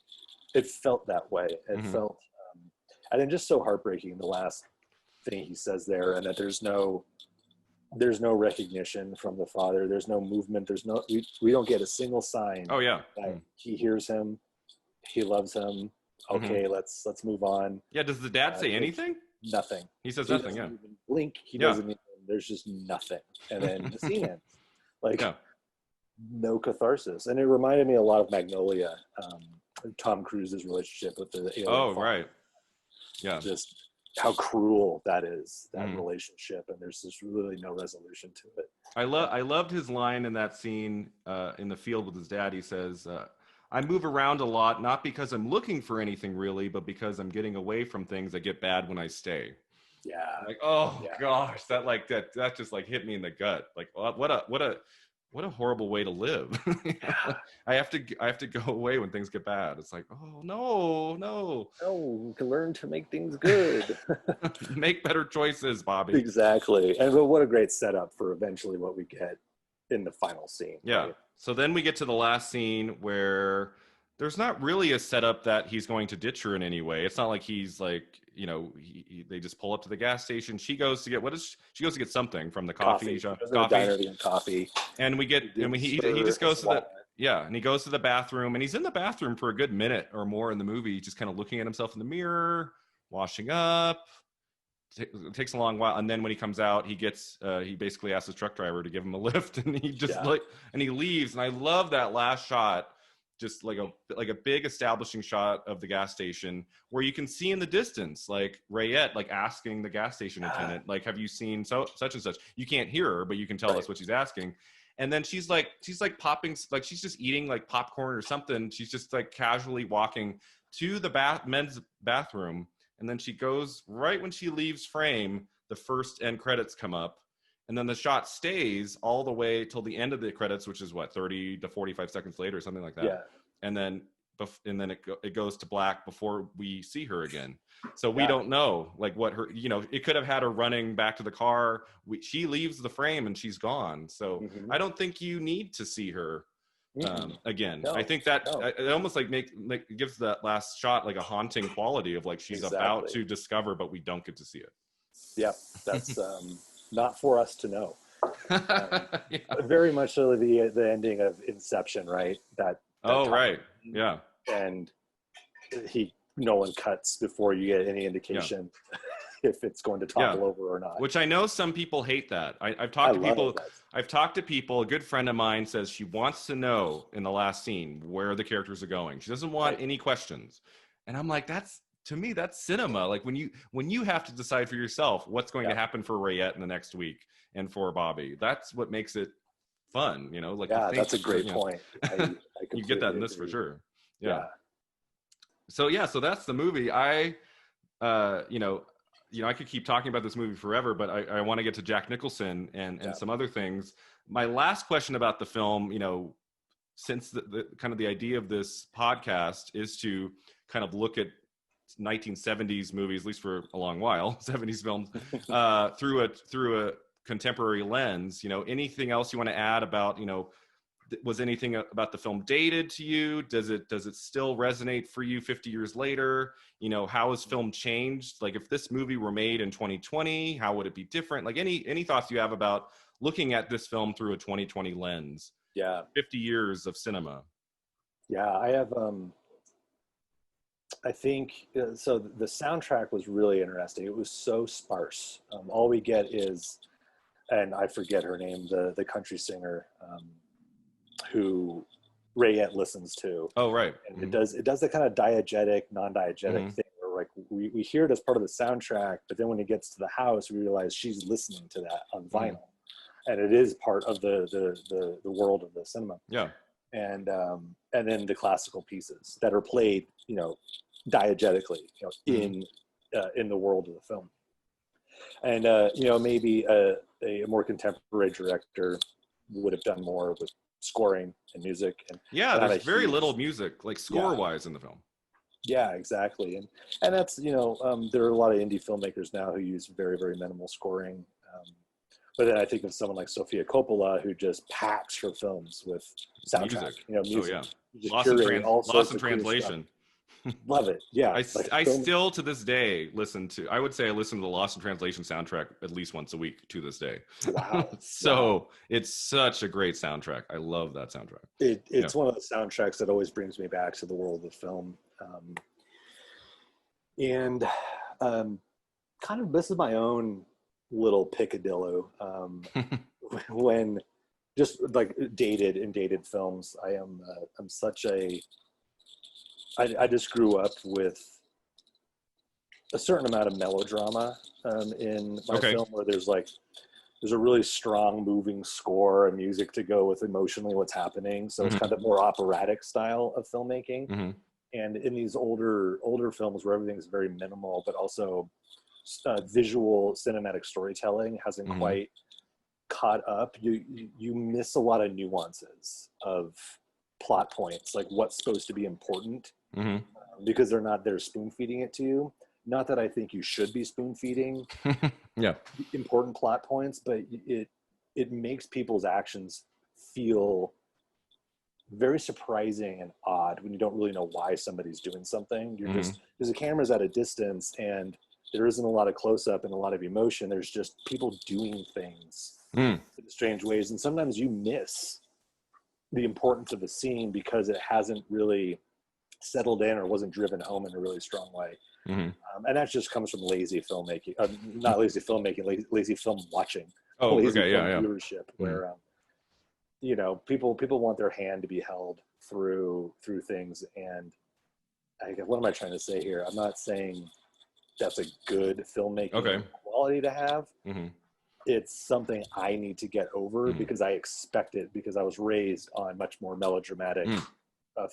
It felt that way. It felt and then just so heartbreaking, the last thing he says there, and that there's no recognition from the father, there's no movement, we don't get a single sign that he hears him, he loves him. Let's move on. Does the dad say anything? Nothing. He says nothing. Even blink. He doesn't even, there's just nothing, and then the scene ends. Like no catharsis. And it reminded me a lot of Magnolia, Tom Cruise's relationship with the alien father. Just how cruel that is, that relationship, and there's just really no resolution to it. I loved his line in that scene in the field with his dad. He says, I move around a lot, not because I'm looking for anything really, but because I'm getting away from things that get bad when I stay. Like, gosh, that just like hit me in the gut. Like, what a horrible way to live. I have to go away when things get bad. It's like, oh no, we can learn to make things good. Make better choices, Bobby. Exactly. And what a great setup for eventually what we get in the final scene. Right? So then we get to the last scene where there's not really a setup that he's going to ditch her in any way. It's not like he's like, they just pull up to the gas station. She goes to get she goes to get something from the coffee shop. Coffee. And he just goes to that. And he goes to the bathroom, and he's in the bathroom for a good minute or more in the movie, just kind of looking at himself in the mirror, washing up. It takes a long while, and then when he comes out, he basically asks his truck driver to give him a lift, and he just and he leaves. And I love that last shot, just like a big establishing shot of the gas station where you can see in the distance like Rayette like asking the gas station attendant, like, have you seen such and such? You can't hear her, but you can tell that's what she's asking. And then she's like popping, like she's just eating like popcorn or something. She's just like casually walking to the men's bathroom. And then she goes right when she leaves frame, the first end credits come up. And then the shot stays all the way till the end of the credits, which is 30 to 45 seconds later, something like that. And then it goes to black before we see her again. So we don't know like what her, it could have had her running back to the car. She leaves the frame and she's gone. So I don't think you need to see her again. No, I think that no. it almost like gives that last shot like a haunting quality of like she's about to discover, but we don't get to see it. Yep, that's not for us to know. Yeah. Very much so the ending of Inception, right? That right, yeah. And Nolan cuts before you get any indication if it's going to topple over or not. Which I know some people hate that. I've talked to people. I've talked to people. A good friend of mine says she wants to know in the last scene where the characters are going. She doesn't want any questions. And I'm like, to me, that's cinema. Like when you have to decide for yourself what's going to happen for Rayette in the next week and for Bobby. That's what makes it fun, you know. Like that's a great point. I you get that in this agree. for sure. Yeah. So that's the movie. I I could keep talking about this movie forever, but I want to get to Jack Nicholson and some other things. My last question about the film, since the kind of the idea of this podcast is to kind of look at 1970s movies, at least for a long while, 70s films, through a contemporary lens. Anything else you want to add about, was anything about the film dated to you? Does it still resonate for you 50 years later? How has film changed? Like if this movie were made in 2020, how would it be different? Like any thoughts you have about looking at this film through a 2020 lens? 50 years of cinema. I have, I think, so the soundtrack was really interesting. It was so sparse. All we get is, and I forget her name, the country singer, who Rayette listens to. Oh, right. And it does the kind of diegetic, non-diegetic thing where like we hear it as part of the soundtrack, but then when it gets to the house, we realize she's listening to that on vinyl. And it is part of the world of the cinema. Yeah. And then the classical pieces that are played, diegetically, in the world of the film. And maybe a more contemporary director would have done more with scoring and music. And there's very little music, like score-wise, in the film. Yeah, exactly. And that's, there are a lot of indie filmmakers now who use very, very minimal scoring. But then I think of someone like Sofia Coppola, who just packs her films with soundtrack, music. Oh, yeah. Lost in Translation. Love it. Yeah. I still to this day listen to the Lost in Translation soundtrack at least once a week to this day. Wow. It's such a great soundtrack. I love that soundtrack. It's one of the soundtracks that always brings me back to the world of film. Kind of, this is my own little picadillo. When just like dated films, I'm such I just grew up with a certain amount of melodrama in my film, where there's a really strong moving score and music to go with emotionally what's happening. So it's kind of more operatic style of filmmaking. And in these older films where everything's very minimal, but also visual cinematic storytelling hasn't quite caught up, you miss a lot of nuances of plot points, like what's supposed to be important, because they're spoon feeding it to you. Not that I think you should be spoon feeding important plot points, but it makes people's actions feel very surprising and odd when you don't really know why somebody's doing something. You're just, because the camera's at a distance and there isn't a lot of close-up and a lot of emotion. There's just people doing things in strange ways, and sometimes you miss the importance of the scene because it hasn't really settled in or wasn't driven home in a really strong way. And that just comes from lazy filmmaking, not lazy filmmaking, lazy film watching. Viewership, where people want their hand to be held through things. And what am I trying to say here? I'm not saying that's a good filmmaking quality to have. It's something I need to get over because I expect it, because I was raised on much more melodramatic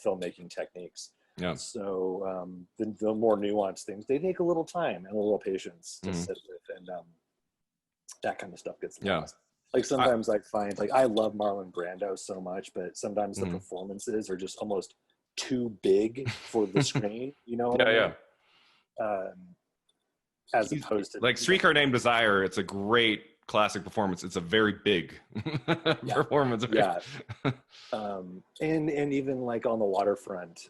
filmmaking techniques. So the more nuanced things, they take a little time and a little patience to sit with, and that kind of stuff gets lost. Like sometimes I find, like, I love Marlon Brando so much, but sometimes the performances are just almost too big for the screen. You know what I mean? As opposed to like Streetcar Named Desire, it's a great classic performance. It's a very big performance. Right? Yeah. And even like On the Waterfront,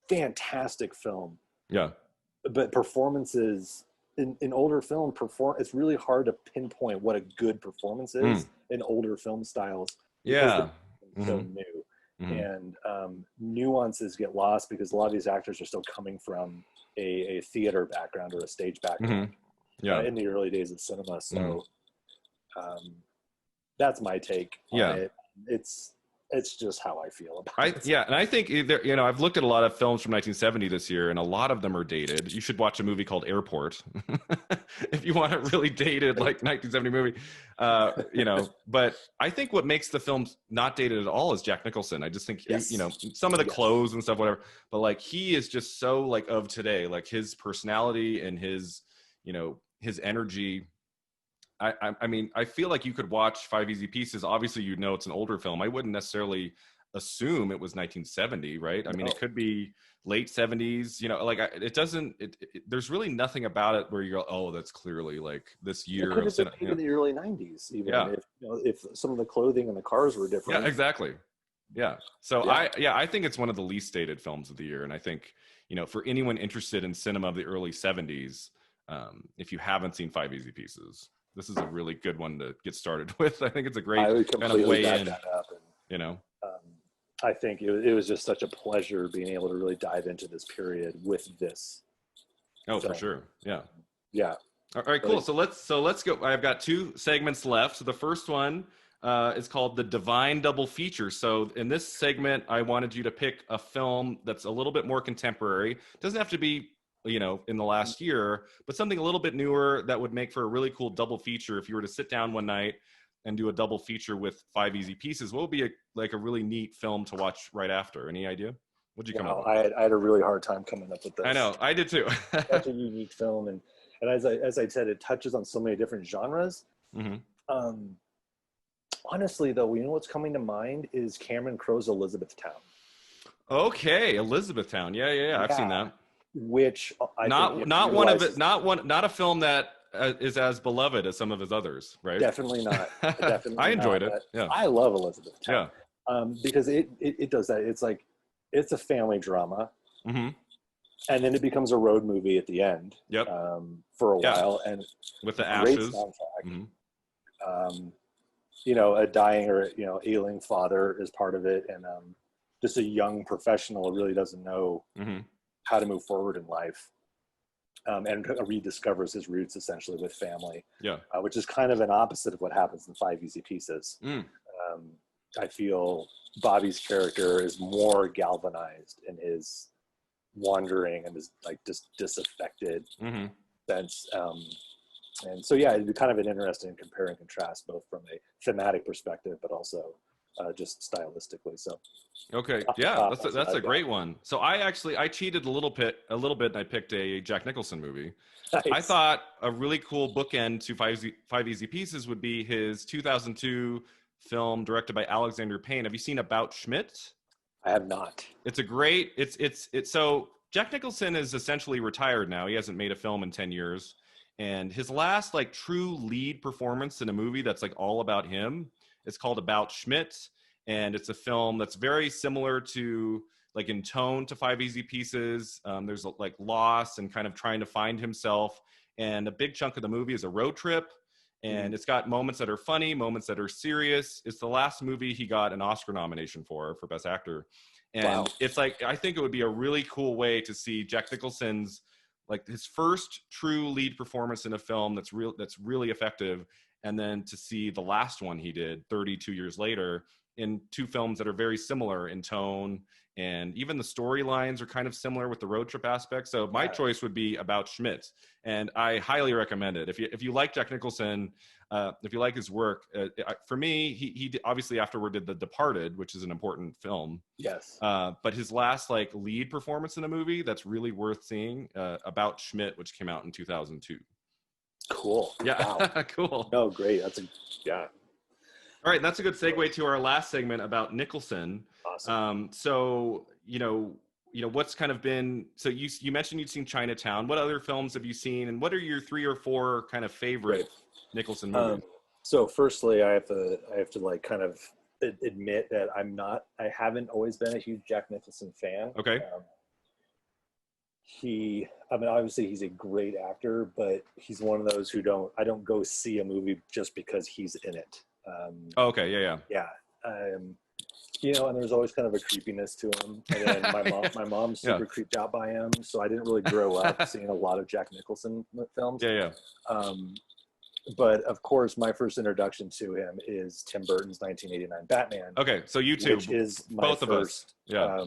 fantastic film. Yeah. But performances in older film it's really hard to pinpoint what a good performance is in older film styles because they're so new. And nuances get lost because a lot of these actors are still coming from a theater background or a stage background in the early days of cinema. So that's my take on it. It's just how I feel about it. Yeah, and I think I've looked at a lot of films from 1970 this year, and a lot of them are dated. You should watch a movie called Airport if you want a really dated like 1970 movie. But I think what makes the film not dated at all is Jack Nicholson. I just think some of the clothes and stuff, whatever, but like he is just so like of today, like his personality and his his energy. I mean, I feel like you could watch Five Easy Pieces. Obviously, it's an older film. I wouldn't necessarily assume it was 1970, right? I mean, it could be late 70s. It doesn't. There's really nothing about it where you go, oh, that's clearly like this year. It could have been in the early 90s, even if some of the clothing and the cars were different. Yeah, exactly. Yeah. So I think it's one of the least dated films of the year, and I think for anyone interested in cinema of the early 70s, if you haven't seen Five Easy Pieces, this is a really good one to get started with. I think it's a great kind of way in. That up I think it was just such a pleasure being able to really dive into this period with this. Oh, for sure. Yeah. Yeah. All right, cool. So let's go. I've got 2 segments left. So the first one is called the Divine Double Feature. So in this segment, I wanted you to pick a film that's a little bit more contemporary. It doesn't have to be in the last year, but something a little bit newer that would make for a really cool double feature. If you were to sit down one night and do a double feature with Five Easy Pieces, what would be a really neat film to watch right after? Any idea? What'd you come up with? I had a really hard time coming up with this. I know, I did too. Such a unique film, and as I said, it touches on so many different genres. Honestly, though, what's coming to mind is Cameron Crowe's Elizabethtown. Okay, Elizabethtown. Yeah. I've seen that. Which not a film that is as beloved as some of his others, right? Definitely not. I enjoyed it. Yeah, I love Elizabethtown. Yeah, because it does that. It's like it's a family drama, and then it becomes a road movie at the end. Yep. For a while, and with the ashes. A dying or ailing father is part of it, and just a young professional really doesn't know how to move forward in life, and rediscovers his roots essentially with family. Yeah, which is kind of an opposite of what happens in Five Easy Pieces. I feel Bobby's character is more galvanized in his wandering and his like just disaffected sense. And so, it'd be kind of an interesting compare and contrast, both from a thematic perspective, but also just stylistically. So, okay, yeah, that's a great one. So I cheated a little bit, and I picked a Jack Nicholson movie. Nice. I thought a really cool bookend to Five Easy Pieces would be his 2002 film directed by Alexander Payne. Have you seen About Schmidt? I have not. It's a great. So Jack Nicholson is essentially retired now. He hasn't made a film in 10 years. And his last like true lead performance in a movie that's like all about him is called About Schmidt. And it's a film that's very similar to like in tone to Five Easy Pieces. There's like loss and kind of trying to find himself. And a big chunk of the movie is a road trip. And it's got moments that are funny, moments that are serious. It's the last movie he got an Oscar nomination for Best Actor. And It's like, I think it would be a really cool way to see Jack Nicholson's like his first true lead performance in a film that's really effective, and then to see the last one he did 32 years later in 2 films that are very similar in tone, and even the storylines are kind of similar with the road trip aspect. So my choice would be About Schmidt, and I highly recommend it. If you like Jack Nicholson, if you like his work, for me, he obviously afterward did The Departed, which is an important film. Yes. But his last like lead performance in a movie that's really worth seeing, About Schmidt, which came out in 2002. Cool. Yeah. Wow. Cool. No, great. All right, and that's a good segue to our last segment about Nicholson. Awesome. So what's kind of been, so you mentioned you'd seen Chinatown. What other films have you seen, and what are your 3 or 4 kind of favorite Nicholson movie? So firstly, I have to like kind of admit that I haven't always been a huge Jack Nicholson fan. Okay. I mean, obviously he's a great actor, but he's one of those I don't go see a movie just because he's in it. Okay. Yeah. Yeah. You know, and there's always kind of a creepiness to him. And then my mom's super creeped out by him, so I didn't really grow up seeing a lot of Jack Nicholson films. Yeah. But of course, my first introduction to him is Tim Burton's 1989 Batman. Okay, so you two, which is both of us. Yeah.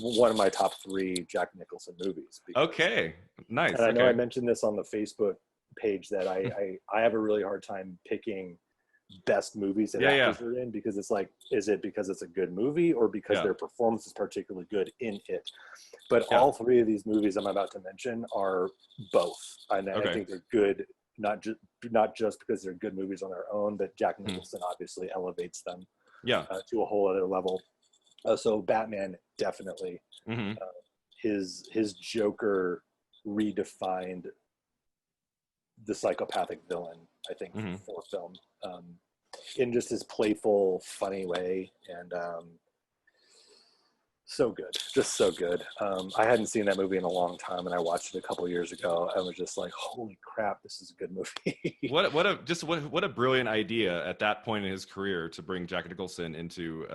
One of my top 3 Jack Nicholson movies. Okay, nice. And I know I mentioned this on the Facebook page that I have a really hard time picking best movies that actors are in, because it's like, is it because it's a good movie or because their performance is particularly good in it? But all 3 of these movies I'm about to mention are both. And I think they're good, not just because they're good movies on their own, but Jack Nicholson obviously elevates them to a whole other level. So Batman, definitely. His Joker redefined the psychopathic villain, I think, for film, in just his playful, funny way, and so good, just so good. I hadn't seen that movie in a long time, and I watched it a couple years ago. I was just like, "Holy crap, this is a good movie!" what a brilliant idea at that point in his career to bring Jack Nicholson into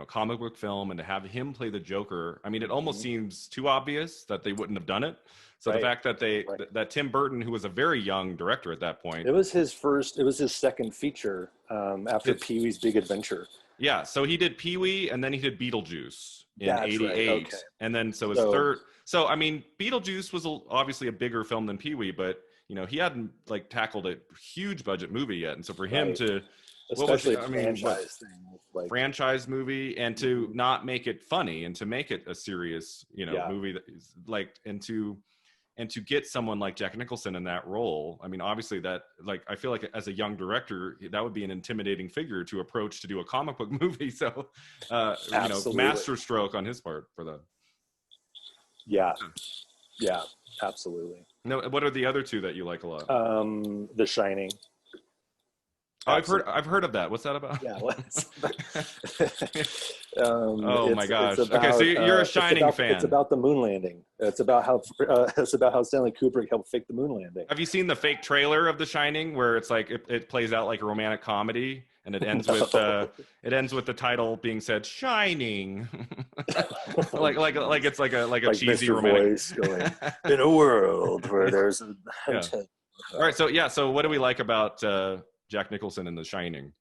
comic book film and to have him play the Joker. I mean, it almost seems too obvious that they wouldn't have done it. So the fact that that Tim Burton, who was a very young director at that point, it was his second feature after Pee-wee's Big Adventure. Yeah, so he did Pee-wee, and then he did Beetlejuice in '88, right. Okay. And then so his third. So I mean, Beetlejuice was obviously a bigger film than Pee-wee, but he hadn't like tackled a huge budget movie yet, and so for him to, especially franchise movie, and to not make it funny and to make it a serious movie that is like and to get someone like Jack Nicholson in that role, I mean, obviously that, like, I feel like as a young director, that would be an intimidating figure to approach to do a comic book movie. So, masterstroke on his part for that. Yeah, absolutely. No, what are the other 2 that you like a lot? The Shining. I've heard of that. What's that about? Yeah. Oh my gosh. Okay, so you're a Shining fan. It's about the moon landing. It's about how Stanley Kubrick helped fake the moon landing. Have you seen the fake trailer of The Shining where it's like it plays out like a romantic comedy and it ends with the title being said "Shining," like it's like a cheesy Mr. romantic voice going, in a world where there's a All right, so what do we like about Jack Nicholson in The Shining?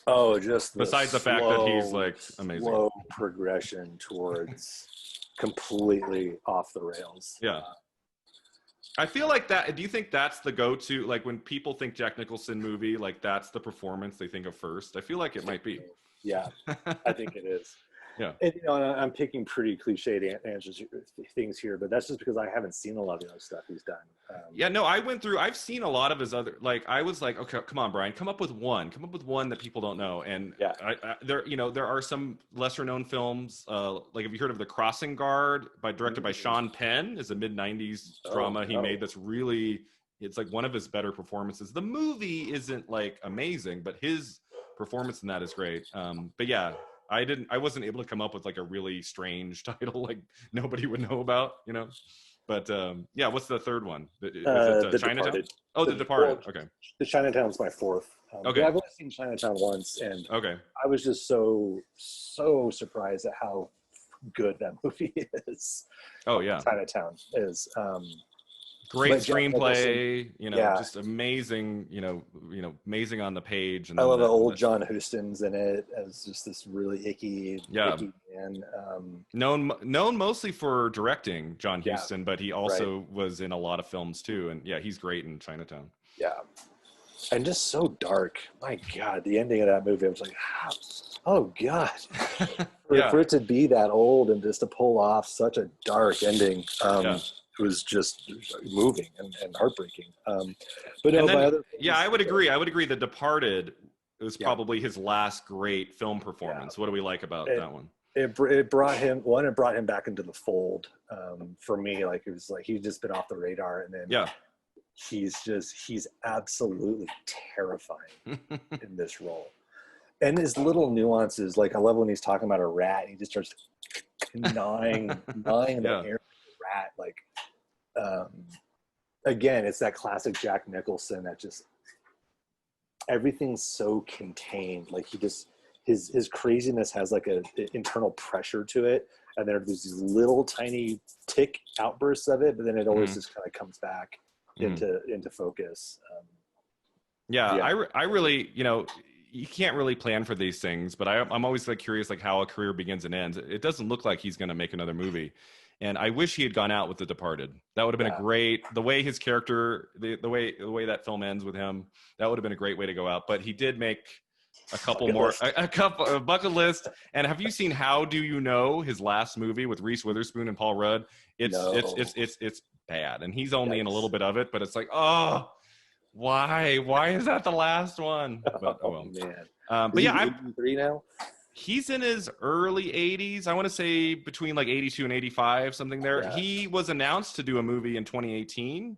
Oh, just besides the fact that he's like amazing, slow progression towards completely off the rails. Yeah. I feel like that. Do you think that's the go-to? Like when people think Jack Nicholson movie, like that's the performance they think of first. I feel like it might be. Yeah, I think it is. Yeah. And I'm picking pretty cliched answers, things here, but that's just because I haven't seen a lot of the other stuff he's done. I've seen a lot of his other, like, I was like, okay, come on, Brian, come up with one that people don't know. And there are some lesser known films, like, have you heard of The Crossing Guard directed by Sean Penn? Is a mid-90s drama he made that's really, it's like one of his better performances. The movie isn't like amazing, but his performance in that is great. But yeah, I wasn't able to come up with like a really strange title like nobody would know about, But what's the third one? Is it Chinatown? Departed. Oh, The Departed. Okay. The Chinatown's my 4th. Okay. I've only seen Chinatown once, and okay, I was just so surprised at how good that movie is. Oh yeah, Chinatown is. Great screenplay, just amazing, amazing on the page. And I love the old John Huston's in it as just this really icky man. Known mostly for directing, John Huston, but he also was in a lot of films too. And yeah, he's great in Chinatown. Yeah. And just so dark. My God, the ending of that movie, I was like, oh God. For it to be that old and just to pull off such a dark ending. It was just moving and heartbreaking. I would agree. The Departed was probably his last great film performance. What do we like about that one? It brought him back into the fold. For me, like it was like he'd just been off the radar, and then he's absolutely terrifying in this role. And his little nuances, like I love when he's talking about a rat and he just starts gnawing the air of the rat. Like, again, it's that classic Jack Nicholson that just, everything's so contained. Like his craziness has like a internal pressure to it. And there's these little tiny tick outbursts of it, but then it always just kind of comes back into focus. I really, you can't really plan for these things, but I'm always like curious, like how a career begins and ends. It doesn't look like he's going to make another movie, and I wish he had gone out with The Departed. That would have been a great, the way his character, the way that film ends with him, that would have been a great way to go out. But he did make a couple a bucket list. And have you seen How Do You Know, his last movie with Reese Witherspoon and Paul Rudd? It's bad, and he's only in a little bit of it, but it's like, oh. Why is that the last one? But man. But yeah, 83 now. He's in his early 80s. I want to say between like 82 and 85, something there. Yeah. He was announced to do a movie in 2018,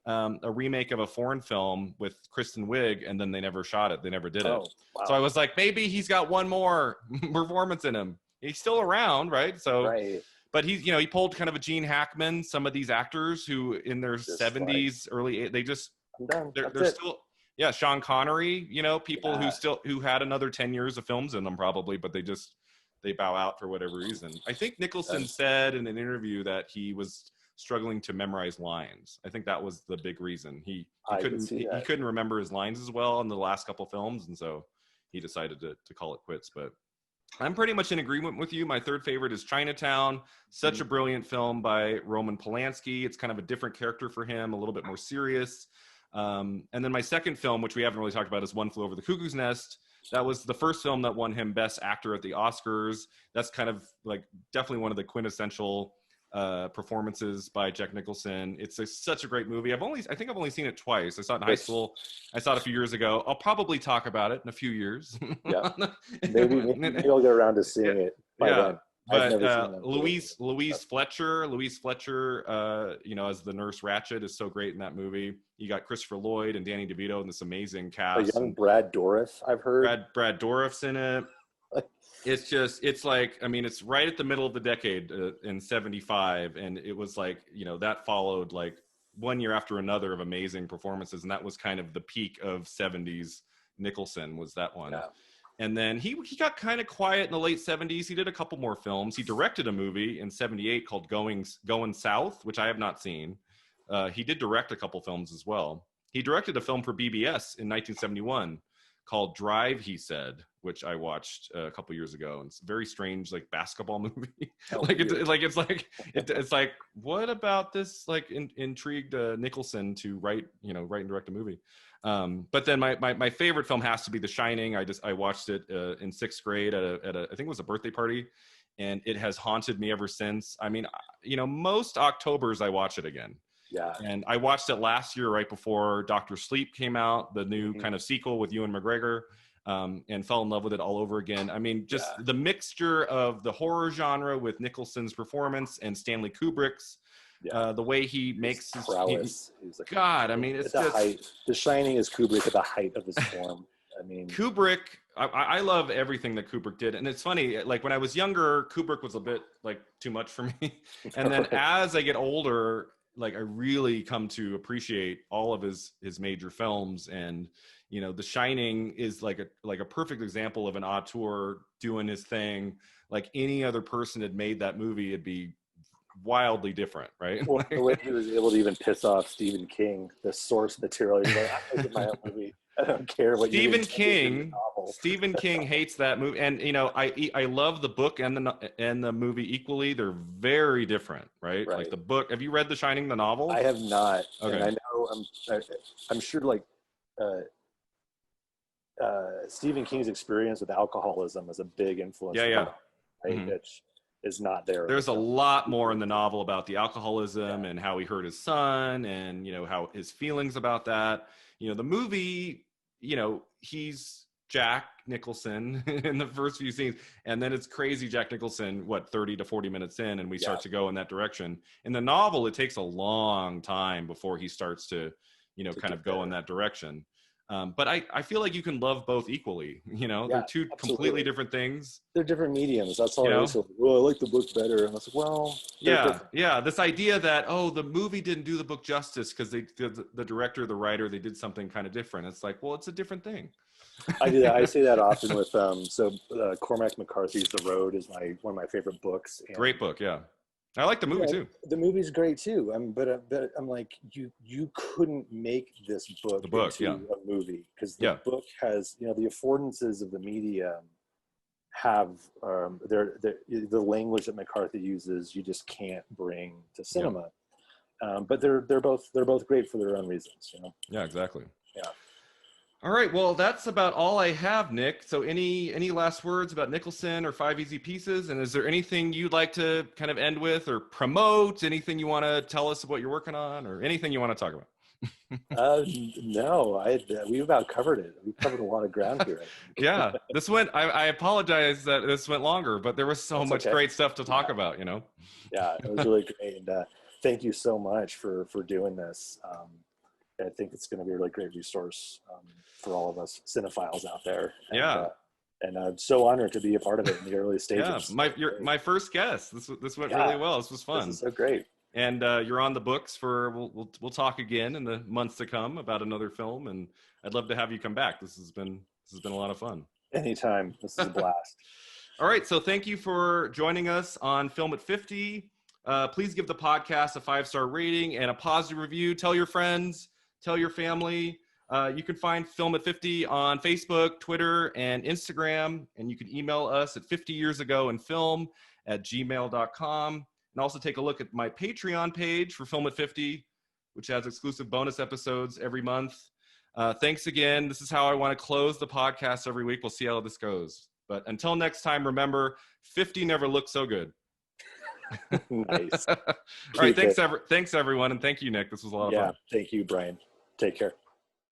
a remake of a foreign film with Kristen Wiig, and then they never shot it. They never did it. Wow. So I was like, maybe he's got one more performance in him. He's still around, right? So. Right. But he's, he pulled kind of a Gene Hackman. Some of these actors who in their 70s, early, they just. They're still, Sean Connery, people who had another 10 years of films in them probably, but they bow out for whatever reason. I think Nicholson said in an interview that he was struggling to memorize lines. I think that was the big reason. He couldn't remember his lines as well in the last couple of films, and so he decided to call it quits. But I'm pretty much in agreement with you. My third favorite is Chinatown. Such a brilliant film by Roman Polanski. It's kind of a different character for him, a little bit more serious. And then my second film, which we haven't really talked about, is One Flew Over the Cuckoo's Nest. That was the first film that won him Best Actor at the Oscars. That's kind of like definitely one of the quintessential performances by Jack Nicholson. It's such a great movie. I think I've only seen it twice. I saw it in high school. I saw it a few years ago. I'll probably talk about it in a few years. Yeah, maybe I'll get around to seeing it by then. But Louise Fletcher, as the Nurse Ratched is so great in that movie. You got Christopher Lloyd and Danny DeVito in this amazing cast. A young Brad Dourif, I've heard. Brad Dourif's in it. It's right at the middle of the decade in 75. And it was like, that followed like one year after another of amazing performances. And that was kind of the peak of 70s Nicholson, was that one. Yeah. And then he got kind of quiet in the late 70s. He did a couple more films. He directed a movie in 78 called Going South, which I have not seen. He did direct a couple films as well. He directed a film for BBS in 1971 called Drive, he said, which I watched a couple years ago. And it's a very strange, like, basketball movie. It's like, what about this, like, intrigued Nicholson to write and direct a movie? But then my favorite film has to be The Shining. I watched it in sixth grade at a I think it was a birthday party, and it has haunted me ever since. I mean, most Octobers I watch it again. Yeah. And I watched it last year right before Dr. Sleep came out, the new kind of sequel with Ewan McGregor, and fell in love with it all over again. I mean, just the mixture of the horror genre with Nicholson's performance and Stanley Kubrick's. The way he makes his prowess. It's just height. The Shining is Kubrick at the height of his form. I mean, Kubrick. I love everything that Kubrick did, and it's funny. Like when I was younger, Kubrick was a bit like too much for me, and then as I get older, like I really come to appreciate all of his major films. And The Shining is like a perfect example of an auteur doing his thing. Like any other person had made that movie, it'd be wildly different, right? Well, the way he was able to even piss off Stephen King, the source material. He's like, I make my own movie. I don't care what Stephen King hates that movie, and I love the book and the movie equally. They're very different, right? Like the book. Have you read The Shining, the novel? I have not. Okay. And I know I'm sure like Stephen King's experience with alcoholism was a big influence. Yeah. Right? Mm-hmm. Which is not there. There's a lot more in the novel about the alcoholism and how he hurt his son, and how his feelings about that. The movie, he's Jack Nicholson in the first few scenes, and then it's crazy Jack Nicholson 30 to 40 minutes in, and we start to go in that direction. In the novel, it takes a long time before he starts to kind of go in that direction. But I feel like you can love both equally. They're two completely different things. They're different mediums. That's all. I like the book better, and I was like, well, yeah. This idea that the movie didn't do the book justice because the director, the writer, they did something kind of different. It's like, well, it's a different thing. I say that often with Cormac McCarthy's The Road is one of my favorite books. And, great book, yeah. I like the movie too. The movie's great too. But I'm like, you couldn't make this book into a movie because the book has the affordances of the medium have the language that McCarthy uses. You just can't bring to cinema. But they're both great for their own reasons. Yeah, exactly. Yeah. All right, well, that's about all I have, Nick. So any last words about Nicholson or Five Easy Pieces? And is there anything you'd like to kind of end with or promote? Anything you want to tell us what you're working on or anything you want to talk about? No, we've about covered it. We've covered a lot of ground here. Yeah, this went, I apologize that this went longer, but there was so much great stuff to talk about, Yeah, it was really great. And thank you so much for doing this. I think it's going to be a really great resource for all of us cinephiles out there. And I'm so honored to be a part of it in the early stages. Yeah, you're my first guest. This went really well. This was fun. This is so great. And you're on the books for we'll talk again in the months to come about another film, and I'd love to have you come back. This has been a lot of fun. Anytime. This is a blast. All right, so thank you for joining us on Film at 50. Please give the podcast a 5-star rating and a positive review. Tell your friends. Tell your family. You can find Film at 50 on Facebook, Twitter, and Instagram. And you can email us at 50yearsagoinfilm@gmail.com. And also take a look at my Patreon page for Film at 50, which has exclusive bonus episodes every month. Thanks again. This is how I want to close the podcast every week. We'll see how this goes. But until next time, remember, 50 never looked so good. Nice. All right. Thanks everyone. And thank you, Nick. This was a lot of fun. Thank you, Brian. Take care.